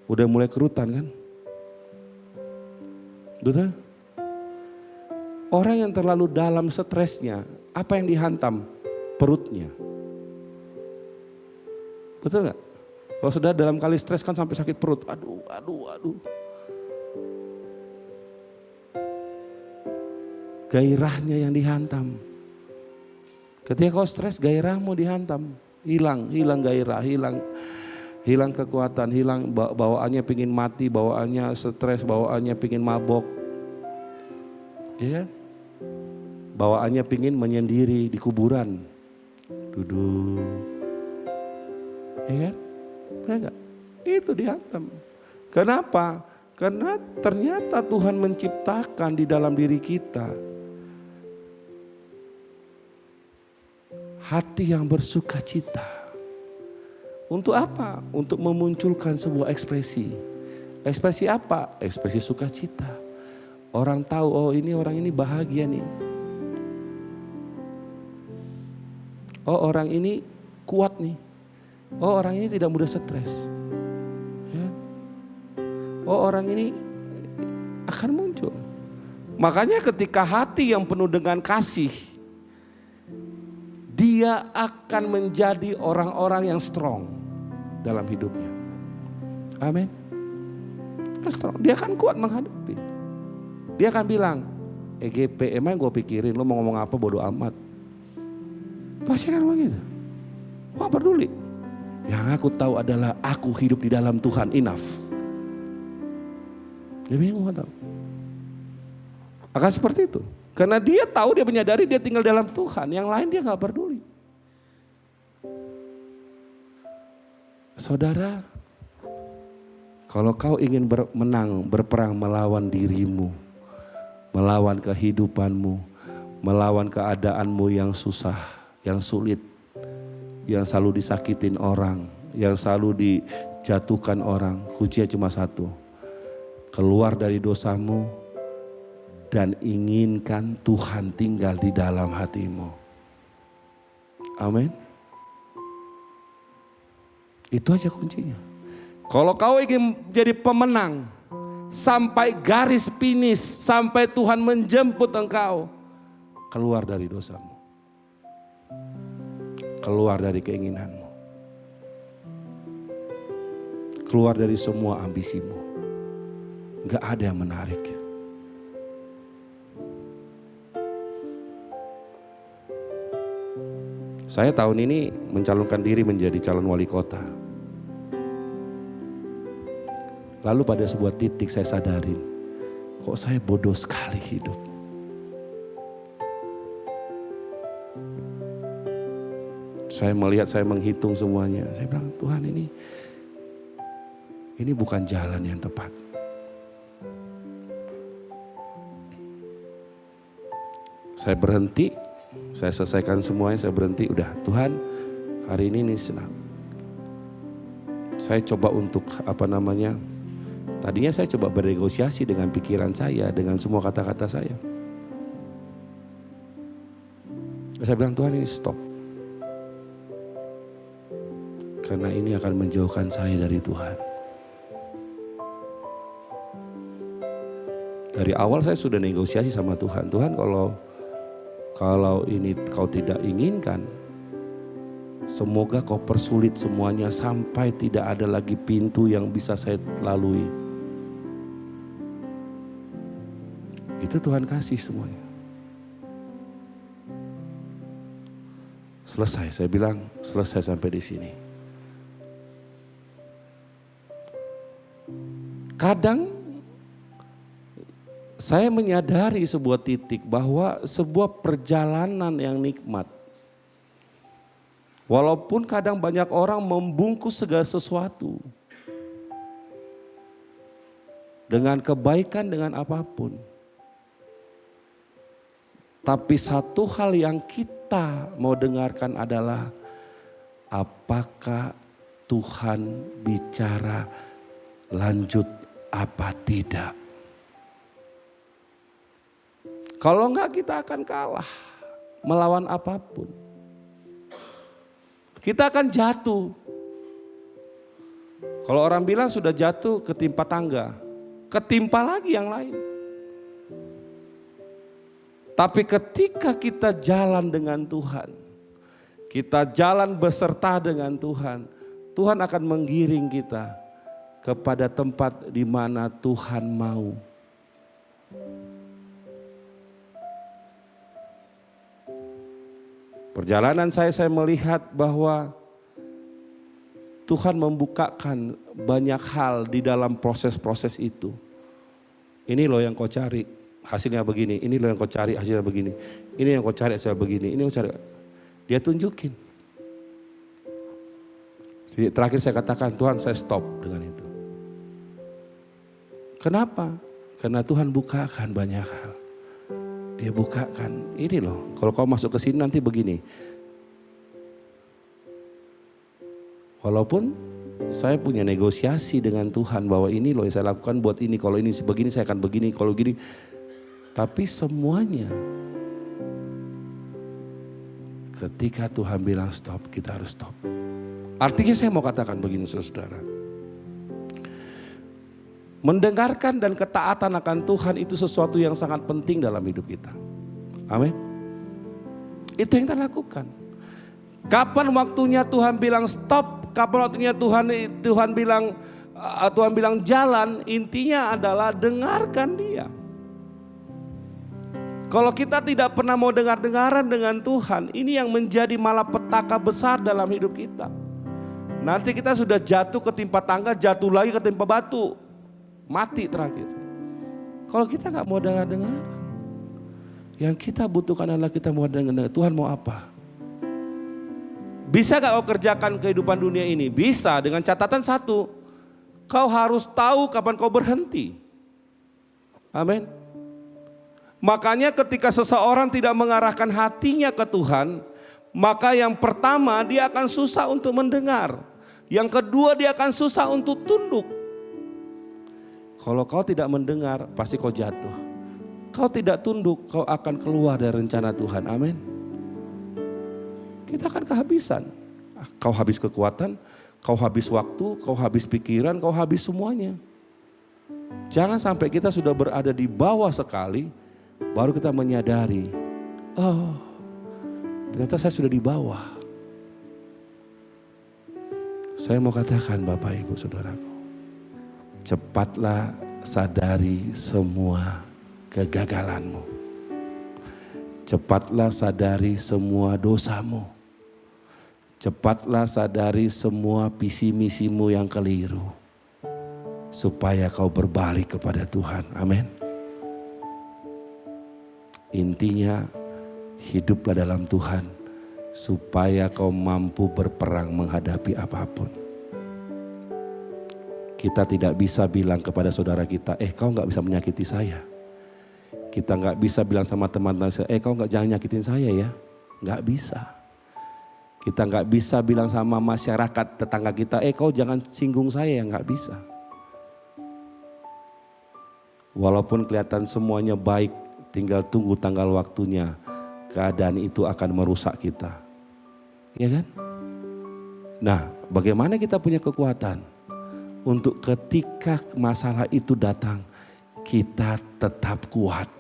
Udah mulai kerutan kan? Betul? Orang yang terlalu dalam stresnya, apa yang dihantam? Perutnya. Betul gak? Kalau sudah dalam kali stres kan sampai sakit perut. Aduh. Gairahnya yang dihantam. Ketika kau stres, gairahmu dihantam. Hilang gairah, hilang kekuatan, hilang bawaannya pingin mati, bawaannya stres, bawaannya pingin mabok. Iya kan? Bawaannya pingin menyendiri di kuburan. Duduk. Iya kan? Benar gak? Itu dihantam. Kenapa? Karena ternyata Tuhan menciptakan di dalam diri kita hati yang bersuka cita. Untuk apa? Untuk memunculkan sebuah ekspresi. Ekspresi apa? Ekspresi sukacita. Orang tahu, oh ini orang ini bahagia nih. Oh orang ini kuat nih. Oh orang ini tidak mudah stres. Ya. Oh orang ini akan muncul. Makanya ketika hati yang penuh dengan kasih, dia akan menjadi orang-orang yang strong dalam hidupnya. Amin. Dia akan kuat menghadapi. Dia akan bilang, EGP emang gue pikirin lo mau ngomong apa bodo amat. Pasti akan begitu. Wah peduli. Yang aku tahu adalah aku hidup di dalam Tuhan, enough. Dia bingung tahu. Akan seperti itu. Karena dia tahu, dia menyadari dia tinggal dalam Tuhan. Yang lain dia gak peduli. Saudara, kalau kau ingin berperang melawan dirimu, melawan kehidupanmu, melawan keadaanmu yang susah, yang sulit, yang selalu disakitin orang, yang selalu dijatuhkan orang, kuncinya cuma satu. Keluar dari dosamu dan inginkan Tuhan tinggal di dalam hatimu. Amin. Itu aja kuncinya. Kalau kau ingin jadi pemenang sampai garis finish, sampai Tuhan menjemput engkau, keluar dari dosamu. Keluar dari keinginanmu. Keluar dari semua ambisimu. Gak ada yang menarik. Saya tahun ini mencalonkan diri menjadi calon wali kota. Lalu pada sebuah titik saya sadarin, kok saya bodoh sekali hidup. Saya melihat, saya menghitung semuanya. Saya bilang, Tuhan ini bukan jalan yang tepat. Saya berhenti, saya selesaikan semuanya, saya berhenti. Udah Tuhan, hari ini senang. Saya coba untuk tadinya saya coba bernegosiasi dengan pikiran saya, dengan semua kata-kata saya. Saya bilang, Tuhan ini stop. Karena ini akan menjauhkan saya dari Tuhan. Dari awal saya sudah negosiasi sama Tuhan. Tuhan kalau ini kau tidak inginkan, semoga kau persulit semuanya sampai tidak ada lagi pintu yang bisa saya lalui. Itu Tuhan kasih semuanya. Selesai, saya bilang selesai sampai di sini. Kadang saya menyadari sebuah titik bahwa sebuah perjalanan yang nikmat. Walaupun kadang banyak orang membungkus segala sesuatu. Dengan kebaikan, dengan apapun. Tapi satu hal yang kita mau dengarkan adalah apakah Tuhan bicara lanjut apa tidak. Kalau enggak kita akan kalah melawan apapun. Kita akan jatuh. Kalau orang bilang sudah jatuh ketimpa tangga, ketimpa lagi yang lain. Tapi ketika kita jalan dengan Tuhan, kita jalan beserta dengan Tuhan, Tuhan akan menggiring kita kepada tempat di mana Tuhan mau. Perjalanan saya melihat bahwa Tuhan membukakan banyak hal di dalam proses-proses itu. Ini loh yang kau cari, hasilnya begini. Ini loh yang kau cari, hasilnya begini. Ini yang kau cari, hasilnya begini. Ini yang kau cari. Dia tunjukin. Jadi terakhir saya katakan, Tuhan saya stop dengan itu. Kenapa? Karena Tuhan bukakan banyak hal. Dia bukakan, ini loh, kalau kau masuk ke sini nanti begini. Walaupun saya punya negosiasi dengan Tuhan bahwa ini loh yang saya lakukan buat ini. Kalau ini begini saya akan begini, kalau gini. Tapi semuanya ketika Tuhan bilang stop, kita harus stop. Artinya saya mau katakan begini saudara. Mendengarkan dan ketaatan akan Tuhan itu sesuatu yang sangat penting dalam hidup kita. Amin. Itu yang kita lakukan. Kapan waktunya Tuhan bilang stop, kapan waktunya Tuhan bilang jalan, intinya adalah dengarkan Dia. Kalau kita tidak pernah mau dengar-dengaran dengan Tuhan, ini yang menjadi malapetaka besar dalam hidup kita. Nanti kita sudah jatuh ketimpa tangga, jatuh lagi ketimpa batu, mati terakhir. Kalau kita nggak mau dengar-dengaran, yang kita butuhkan adalah kita mau dengar Tuhan mau apa. Bisa gak kau kerjakan kehidupan dunia ini? Bisa, dengan catatan satu. Kau harus tahu kapan kau berhenti. Amin. Makanya ketika seseorang tidak mengarahkan hatinya ke Tuhan, maka yang pertama dia akan susah untuk mendengar. Yang kedua dia akan susah untuk tunduk. Kalau kau tidak mendengar, pasti kau jatuh. Kau tidak tunduk, kau akan keluar dari rencana Tuhan. Amin. Kita akan kehabisan. Kau habis kekuatan, kau habis waktu, kau habis pikiran, kau habis semuanya. Jangan sampai kita sudah berada di bawah sekali, baru kita menyadari, oh ternyata saya sudah di bawah. Saya mau katakan Bapak Ibu Saudaraku, cepatlah sadari semua kegagalanmu. Cepatlah sadari semua dosamu. Cepatlah sadari semua visi misimu yang keliru. Supaya kau berbalik kepada Tuhan. Amin. Intinya hiduplah dalam Tuhan. Supaya kau mampu berperang menghadapi apapun. Kita tidak bisa bilang kepada saudara kita, kau gak bisa menyakiti saya. Kita gak bisa bilang sama teman-teman saya, kau jangan nyakitin saya ya. Gak bisa. Kita gak bisa bilang sama masyarakat tetangga kita, kau jangan singgung saya, gak bisa. Walaupun kelihatan semuanya baik, tinggal tunggu tanggal waktunya, keadaan itu akan merusak kita. Iya kan? Nah, bagaimana kita punya kekuatan untuk ketika masalah itu datang, kita tetap kuat.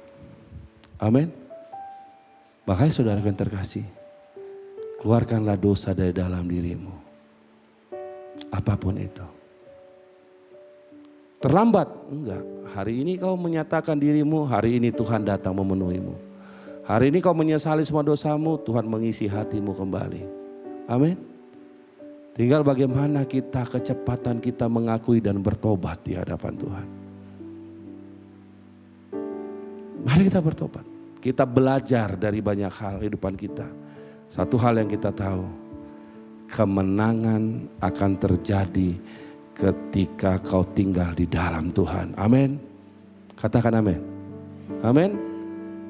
Amin. Makanya saudara yang terkasih, keluarkanlah dosa dari dalam dirimu. Apapun itu. Terlambat? Enggak. Hari ini kau menyatakan dirimu, hari ini Tuhan datang memenuhimu. Hari ini kau menyesali semua dosamu, Tuhan mengisi hatimu kembali. Amin. Tinggal bagaimana kecepatan kita mengakui dan bertobat di hadapan Tuhan. Mari kita bertobat. Kita belajar dari banyak hal kehidupan kita. Satu hal yang kita tahu, kemenangan akan terjadi ketika kau tinggal di dalam Tuhan. Amin. Katakan amin. Amin.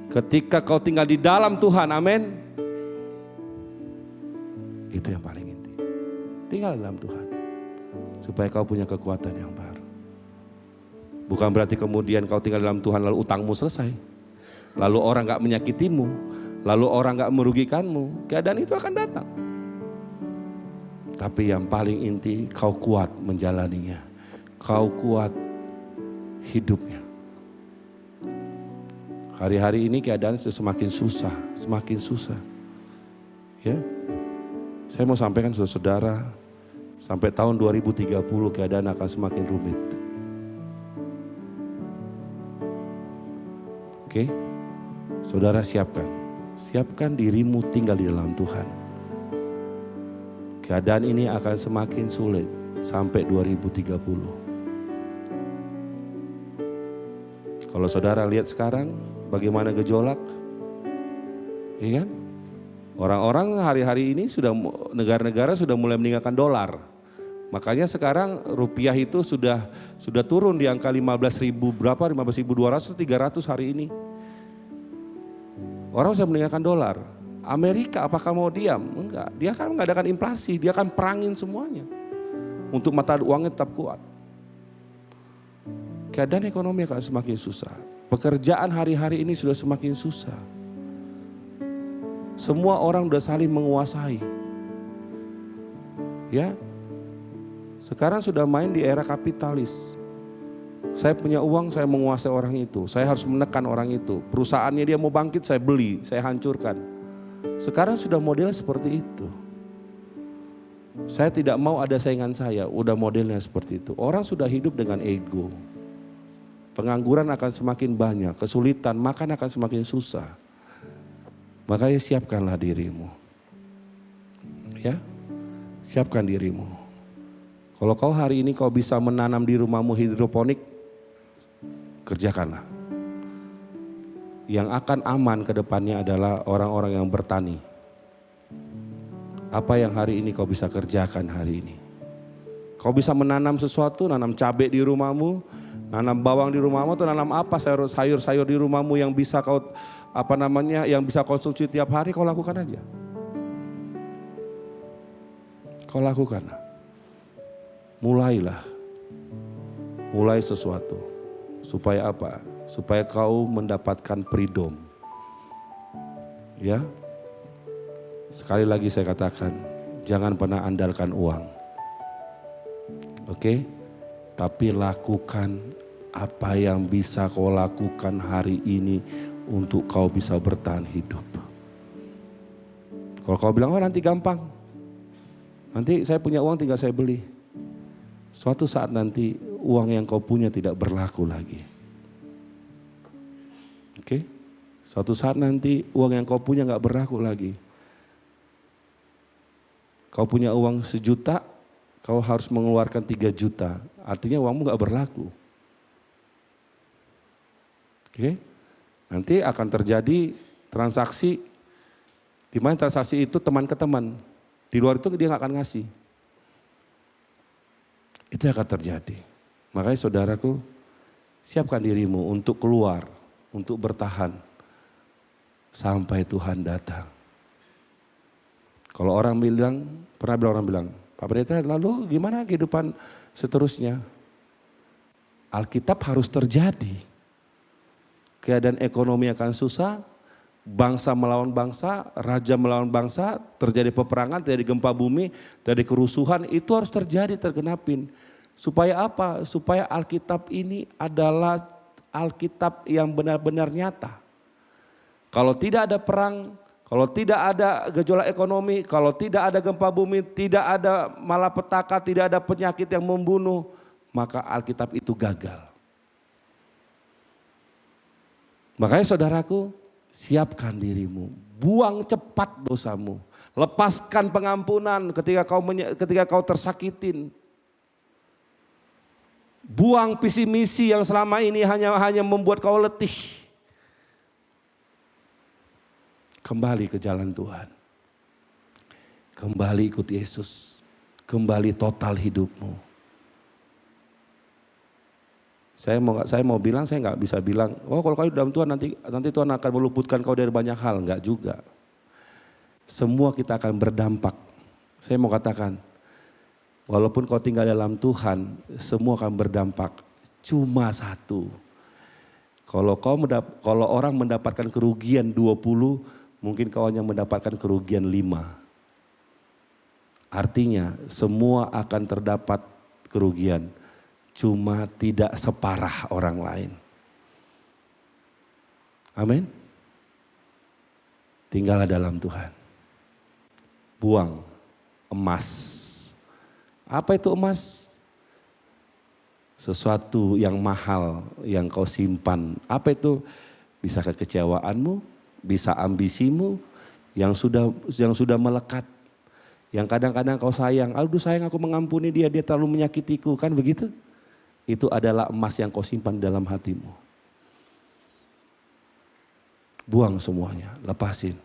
Ketika kau tinggal di dalam Tuhan, amin. Itu yang paling inti. Tinggal dalam Tuhan. Supaya kau punya kekuatan yang baru. Bukan berarti kemudian kau tinggal dalam Tuhan lalu utangmu selesai. Lalu orang gak menyakitimu. Lalu orang gak merugikanmu. Keadaan itu akan datang. Tapi yang paling inti kau kuat menjalaninya. Kau kuat hidupnya. Hari-hari ini keadaan sudah semakin susah. Semakin susah. Ya. Saya mau sampaikan saudara-saudara. Sampai tahun 2030 keadaan akan semakin rumit. Oke. Saudara siapkan dirimu tinggal di dalam Tuhan. keadaan ini akan semakin sulit sampai 2030. Kalau saudara lihat sekarang bagaimana gejolak, iya kan? Orang-orang hari-hari ini sudah, negara-negara sudah mulai meninggalkan dolar. Makanya sekarang rupiah itu sudah turun di angka 15.000 berapa, 15.200 atau 300 hari ini. Orang sudah meninggalkan dolar. Amerika apakah mau diam? Enggak, dia akan mengadakan inflasi, dia akan perangin semuanya. Untuk mata uangnya tetap kuat. Keadaan ekonomi akan semakin susah. Pekerjaan hari-hari ini sudah semakin susah. Semua orang udah saling menguasai. Ya. Sekarang sudah main di era kapitalis. Saya punya uang, saya menguasai orang itu. Saya harus menekan orang itu. Perusahaannya dia mau bangkit, saya beli, saya hancurkan. Sekarang sudah model seperti itu. Saya tidak mau ada saingan saya, udah modelnya seperti itu. Orang sudah hidup dengan ego. Pengangguran akan semakin banyak, kesulitan, makan akan semakin susah. Makanya siapkanlah dirimu. Ya, siapkan dirimu. Kalau kau hari ini kau bisa menanam di rumahmu hidroponik, kerjakanlah. Yang akan aman ke depannya adalah orang-orang yang bertani. Apa yang hari ini kau bisa kerjakan hari ini? Kau bisa menanam sesuatu, nanam cabai di rumahmu, nanam bawang di rumahmu, atau nanam apa sayur-sayur di rumahmu yang bisa kau yang bisa konsumsi tiap hari, kau lakukan aja. Kau lakukan. Mulailah. Mulai sesuatu. Supaya apa? Supaya kau mendapatkan freedom. Ya. Sekali lagi saya katakan, jangan pernah andalkan uang. Oke? Tapi lakukan apa yang bisa kau lakukan hari ini untuk kau bisa bertahan hidup. Kalau kau bilang, oh nanti gampang. Nanti saya punya uang tinggal saya beli. Suatu saat nanti uang yang kau punya tidak berlaku lagi. Oke? Suatu saat nanti uang yang kau punya gak berlaku lagi. Kau punya uang 1 juta, kau harus mengeluarkan 3 juta. Artinya uangmu gak berlaku. Oke? Nanti akan terjadi transaksi, di mana transaksi itu teman ke teman. Di luar itu dia gak akan ngasih. Itu akan terjadi. Makanya saudaraku, siapkan dirimu untuk keluar, untuk bertahan sampai Tuhan datang. Kalau orang bilang, Pak Pendeta, lalu gimana kehidupan seterusnya? Alkitab harus terjadi. Keadaan ekonomi akan susah, bangsa melawan bangsa, raja melawan bangsa, terjadi peperangan, terjadi gempa bumi, terjadi kerusuhan, itu harus terjadi, tergenapin. Supaya apa? Supaya Alkitab ini adalah Alkitab yang benar-benar nyata. Kalau tidak ada perang, kalau tidak ada gejolak ekonomi, kalau tidak ada gempa bumi, tidak ada malapetaka, tidak ada penyakit yang membunuh, maka Alkitab itu gagal. Makanya saudaraku, siapkan dirimu, buang cepat dosamu, lepaskan pengampunan ketika kau tersakitin. Buang visi misi yang selama ini hanya membuat kau letih. Kembali ke jalan Tuhan. Kembali ikut Yesus. Kembali total hidupmu. Saya mau bilang, saya nggak bisa bilang, oh kalau kau dalam Tuhan nanti Tuhan akan meluputkan kau dari banyak hal. Enggak juga. Semua kita akan berdampak. Saya mau katakan, walaupun kau tinggal dalam Tuhan, semua akan berdampak. Cuma satu. Kalau orang mendapatkan kerugian 20, mungkin kau hanya mendapatkan kerugian 5. Artinya semua akan terdapat kerugian. Cuma tidak separah orang lain. Amin. Tinggallah dalam Tuhan. Buang emas. Apa itu emas? Sesuatu yang mahal yang kau simpan. Apa itu? Bisa kekecewaanmu, bisa ambisimu yang sudah melekat, Yang kadang-kadang kau sayang, aduh sayang aku mengampuni dia terlalu menyakitiku, kan begitu? Itu adalah emas yang kau simpan dalam hatimu. Buang semuanya, lepasin.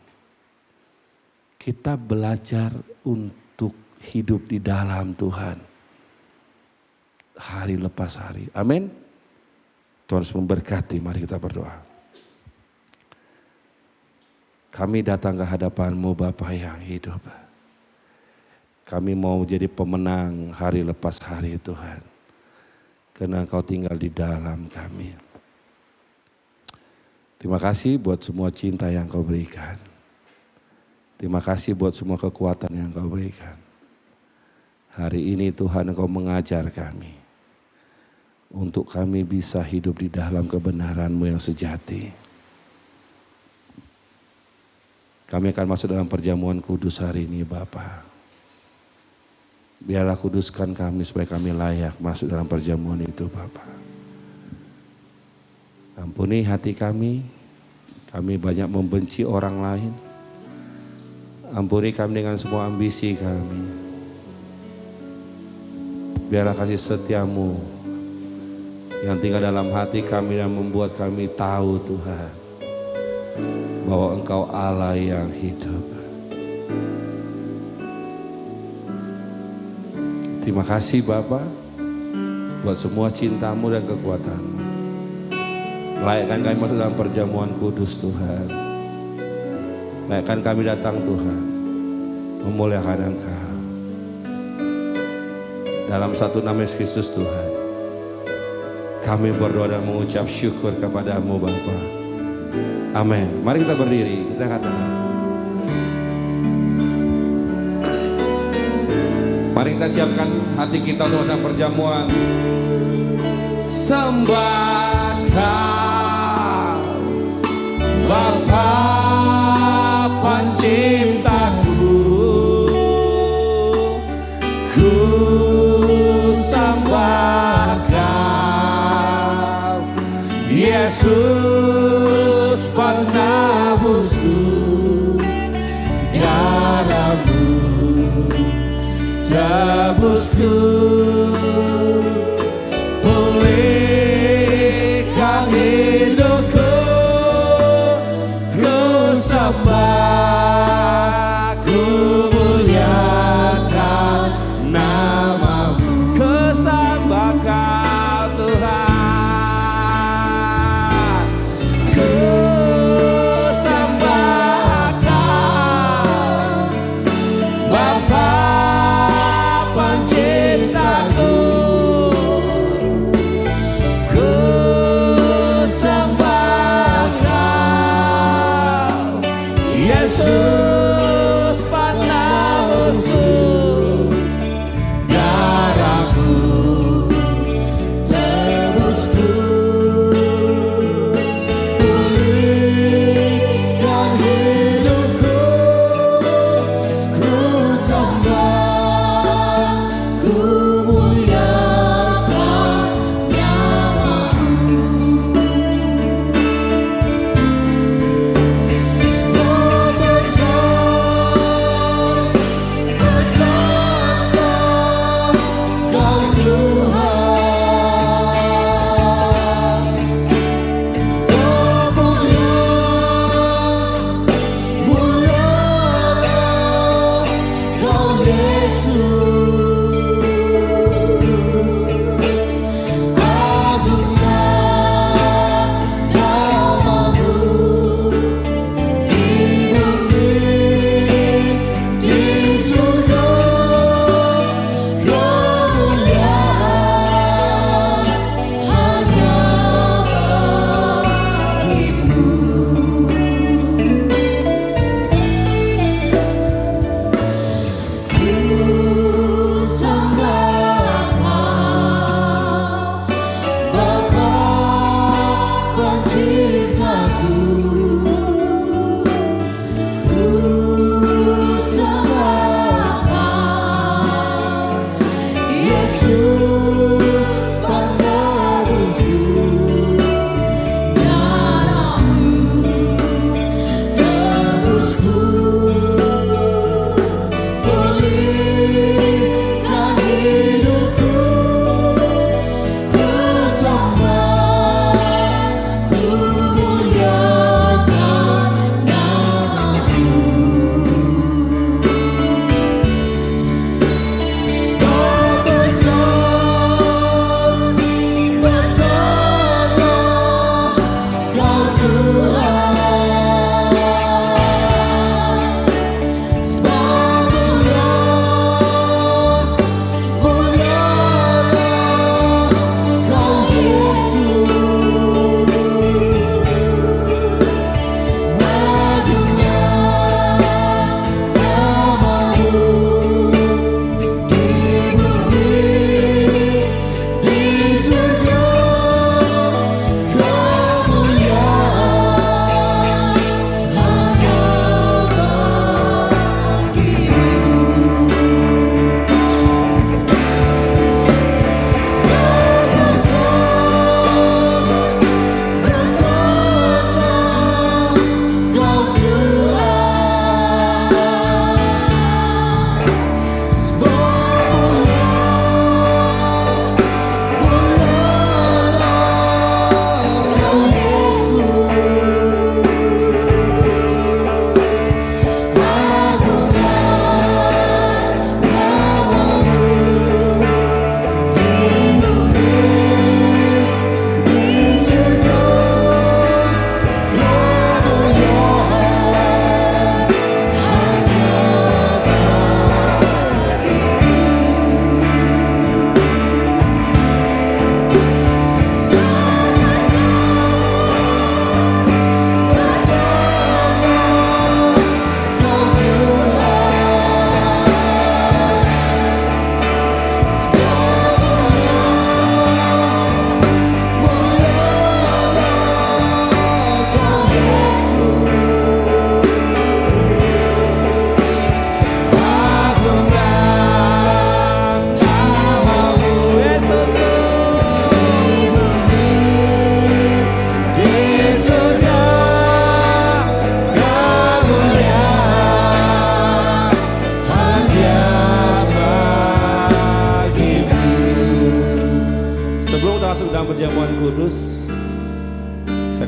Kita belajar untuk hidup di dalam Tuhan. Hari lepas hari. Amin. Tuhan harus memberkati, mari kita berdoa. Kami datang ke hadapan-Mu Bapa yang hidup. Kami mau jadi pemenang hari lepas hari Tuhan. Karena Engkau tinggal di dalam kami. Terima kasih buat semua cinta yang Kau berikan. Terima kasih buat semua kekuatan yang Kau berikan. Hari ini Tuhan Engkau mengajar kami. Untuk kami bisa hidup di dalam kebenaran-Mu yang sejati. Kami akan masuk dalam perjamuan kudus hari ini Bapa. Biarlah kuduskan kami supaya kami layak masuk dalam perjamuan itu Bapa. Ampuni hati kami banyak membenci orang lain. Ampuni kami dengan semua ambisi kami. Biarlah kasih setia-Mu yang tinggal dalam hati kami dan membuat kami tahu Tuhan bahwa Engkau Allah yang hidup. Terima kasih Bapa buat semua cinta-Mu dan kekuatan-Mu. Layakkan kami masuk dalam perjamuan kudus Tuhan. Layakkan kami datang Tuhan memuliakan Engkau. Dalam satu nama Yesus Kristus Tuhan. Kami berdoa dan mengucap syukur kepada-Mu Bapa. Amin. Mari kita berdiri, kita katakan. Mari kita siapkan hati kita untuk masa perjamuan. Sembah Kau, Bapa penciptaku, ku sembah Kau, Yesus penebusku, darah-Mu tebusku, pulihkan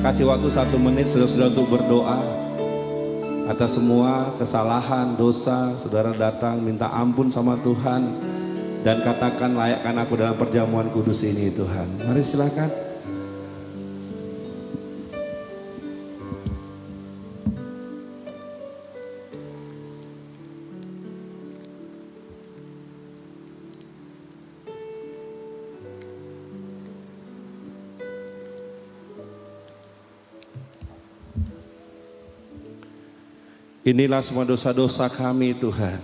kasih waktu 1 menit saudara-saudara untuk berdoa atas semua kesalahan, dosa. Saudara datang minta ampun sama Tuhan dan katakan, layakkan aku dalam perjamuan kudus ini Tuhan. Mari silakan. Inilah semua dosa-dosa kami Tuhan.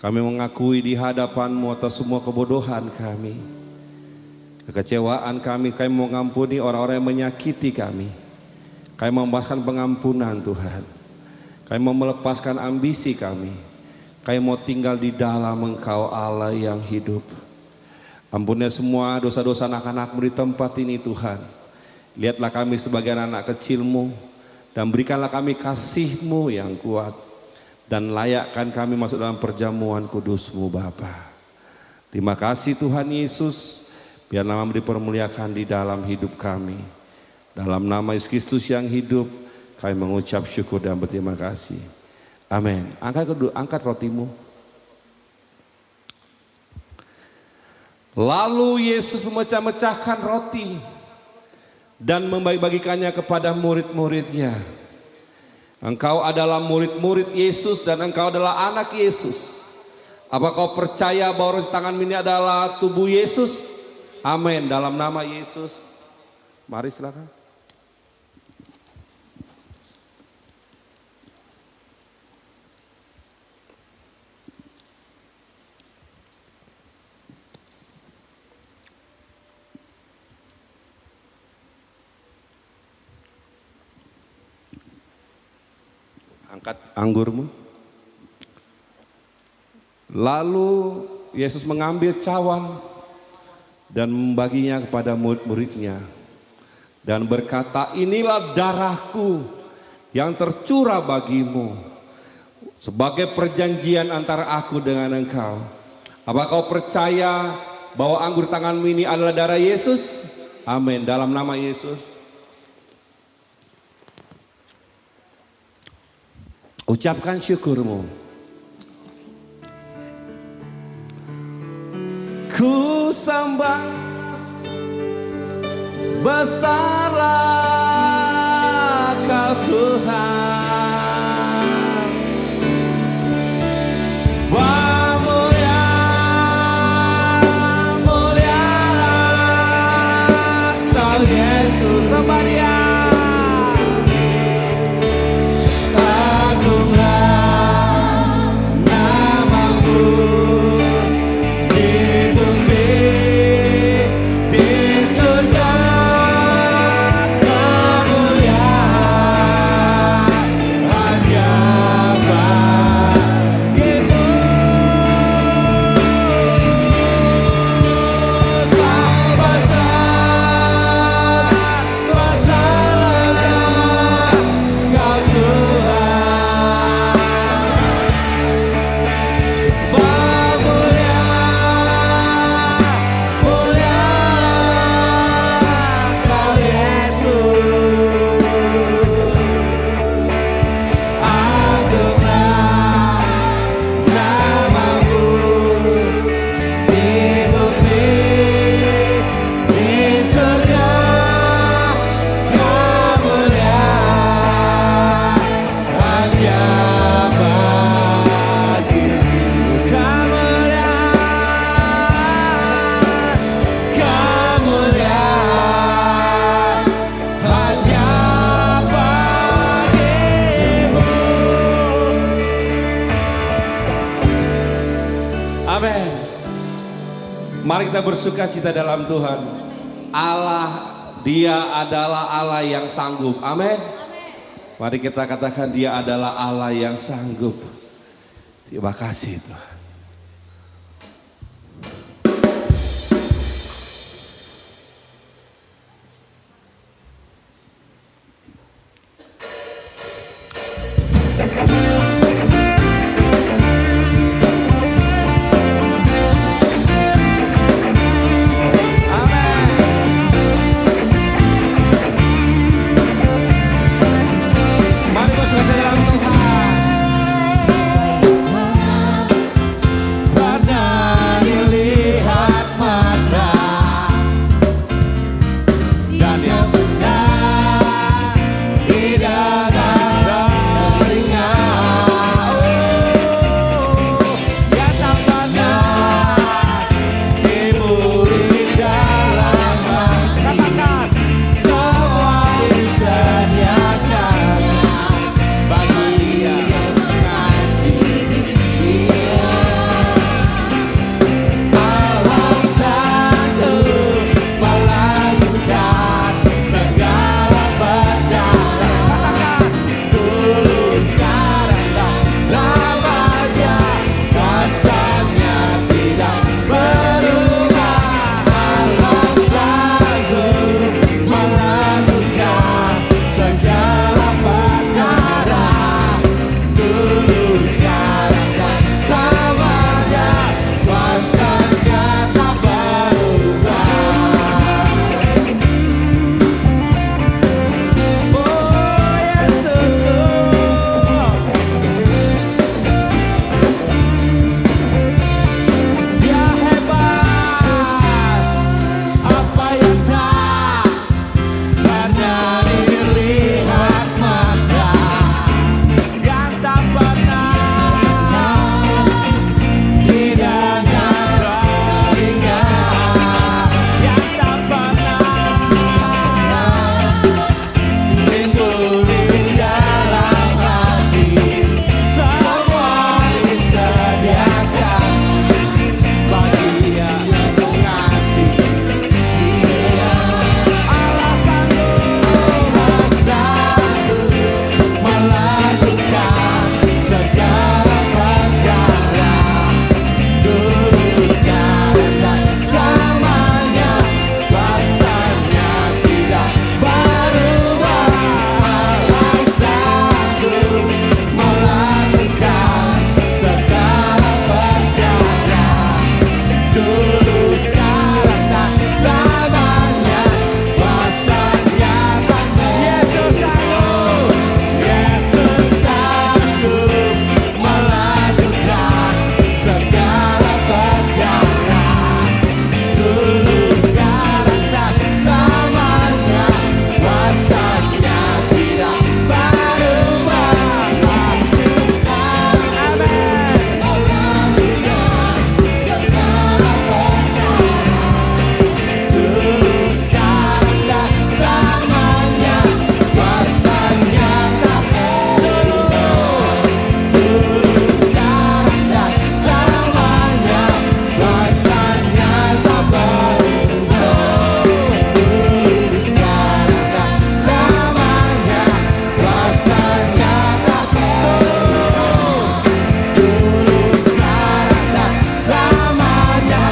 Kami mengakui di hadapan-Mu atas semua kebodohan kami, kekecewaan kami. Kami mengampuni orang-orang yang menyakiti kami. Kami membebaskan pengampunan Tuhan. Kami mau melepaskan ambisi kami. Kami mau tinggal di dalam Engkau Allah yang hidup. Ampuni semua dosa-dosa anak-anak-Mu di tempat ini Tuhan. Lihatlah kami sebagai anak kecil-Mu. Dan berikanlah kami kasih-Mu yang kuat. Dan layakkan kami masuk dalam perjamuan kudus-Mu Bapa. Terima kasih Tuhan Yesus. Biar nama-Mu dipermuliakan di dalam hidup kami. Dalam nama Yesus Kristus yang hidup, kami mengucap syukur dan berterima kasih. Amin. Angkat rotimu. Lalu Yesus memecah-mecahkan roti dan membagi-bagikannya kepada murid-muridnya. Engkau adalah murid-murid Yesus dan engkau adalah anak Yesus. Apa kau percaya bahwa roti tangan ini adalah tubuh Yesus? Amin. Dalam nama Yesus. Mari silakan. Angkat anggurmu. Lalu Yesus mengambil cawan dan membaginya kepada murid-muridnya dan berkata, inilah darahku yang tercurah bagimu sebagai perjanjian antara aku dengan engkau. Apa kau percaya bahwa anggur tanganmu ini adalah darah Yesus? Amin. Dalam nama Yesus. Ucapkan syukurmu. Ku sembah besarlah Kau Tuhan. Mulialah Kau Yesus. Sembah Dia. Amin. Mari kita bersuka cita dalam Tuhan. Allah, Dia adalah Allah yang sanggup. Amin. Mari kita katakan Dia adalah Allah yang sanggup. Terima kasih Tuhan. tidak ada teringat. Yang tak pernah diberi dalam hati. Katakan, semua disediakan bagi Dia yang mengasihi Dia. Alasanku melakukan segala perkara. Katakan, tulus karena selamanya kuasanya tidak berubah. Alasanku melakukan segala perkara, tulus karena selamanya kuasanya tak berubah. Oh Yesusku, Dia hebat, apa yang tak pernah dilihat mata, yang tak pernah didengar telinga, yang tak pernah timbul di dalam hati. Semua disediakan bagi Dia yang mengasihi Dia. Alasanku melakukan segala perkara, tulus karena selamanya kuasanya tidak berubah. Alasanku melakukan segala perkara, tulus karena selamanya kuasanya tak. Yesus sanggup, Yesus sanggup melakukan segala perkara, tulus karena selamanya kuasanya tidak berubah. Kasih sayang melakukan segala perkara, tulus karena selamanya kuasanya tak berubah. Tulus karena selamanya kuasanya tak berubah. Tulus karena selamanya kuasanya tak berubah. Tulus karena selamanya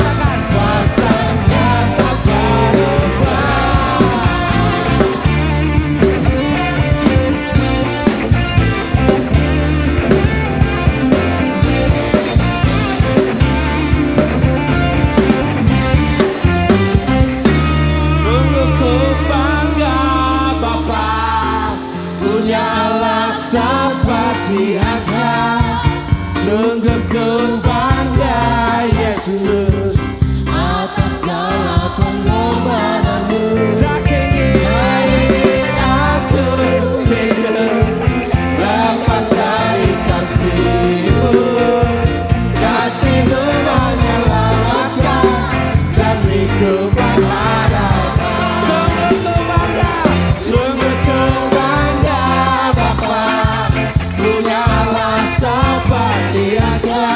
kuasanya tak Sungguh ku bangga Bapa punya Allah seperti Engkau. Sungguh ku bangga Yesus atas segala pengorbananmu. Tak ingin aku hidup lepas dari kasih-Mu. Kasih-Mu menyelamatkan demi ku berharapan. Sungguh ku bangga Bapa punya Allah seperti Engkau.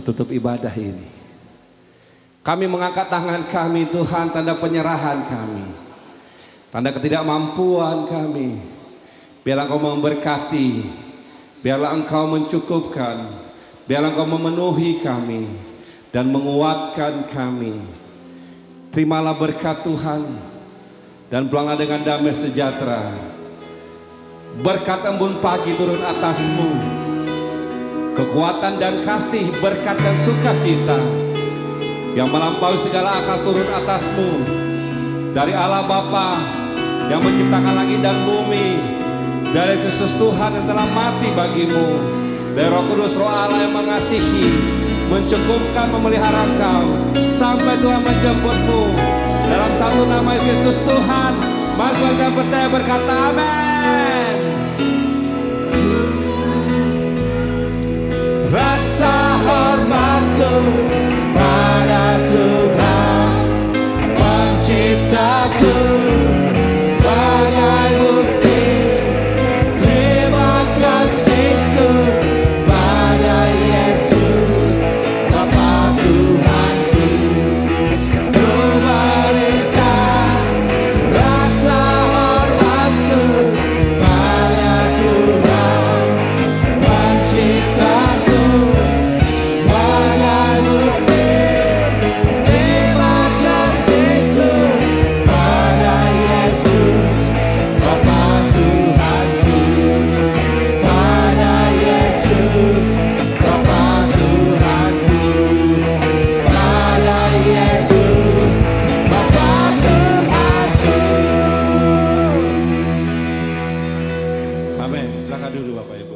tutup ibadah ini. Kami mengangkat tangan kami Tuhan, tanda penyerahan kami, tanda ketidakmampuan kami. Biarlah Engkau memberkati, biarlah Engkau mencukupkan, biarlah Engkau memenuhi kami dan menguatkan kami. Terimalah berkat Tuhan dan pulanglah dengan damai sejahtera. Berkat embun pagi turun atasmu, kekuatan dan kasih, berkat dan sukacita yang melampaui segala akal turun atasmu dari Allah Bapa yang menciptakan langit dan bumi, dari Kristus Tuhan yang telah mati bagimu, dari Roh Kudus Roh Allah yang mengasihi, mencukupkan, memelihara engkau sampai Tuhan menjemputmu. Dalam satu nama Yesus Tuhan, masuk dan percaya berkata amin. Rasa hormatku pada Tuhan Penciptaku sebagai bukti terima kasihku pada Yesus Bapa Tuhanku. Ku berikan rasa hormatku pada Tuhan Penciptaku sebagai bukti terima kasihku pada Yesus Bapa Tuhanku, pada Yesus Bapa Tuhanku, pada Yesus Bapa Tuhanku. Amin. Silakan dulu Bapak Ibu.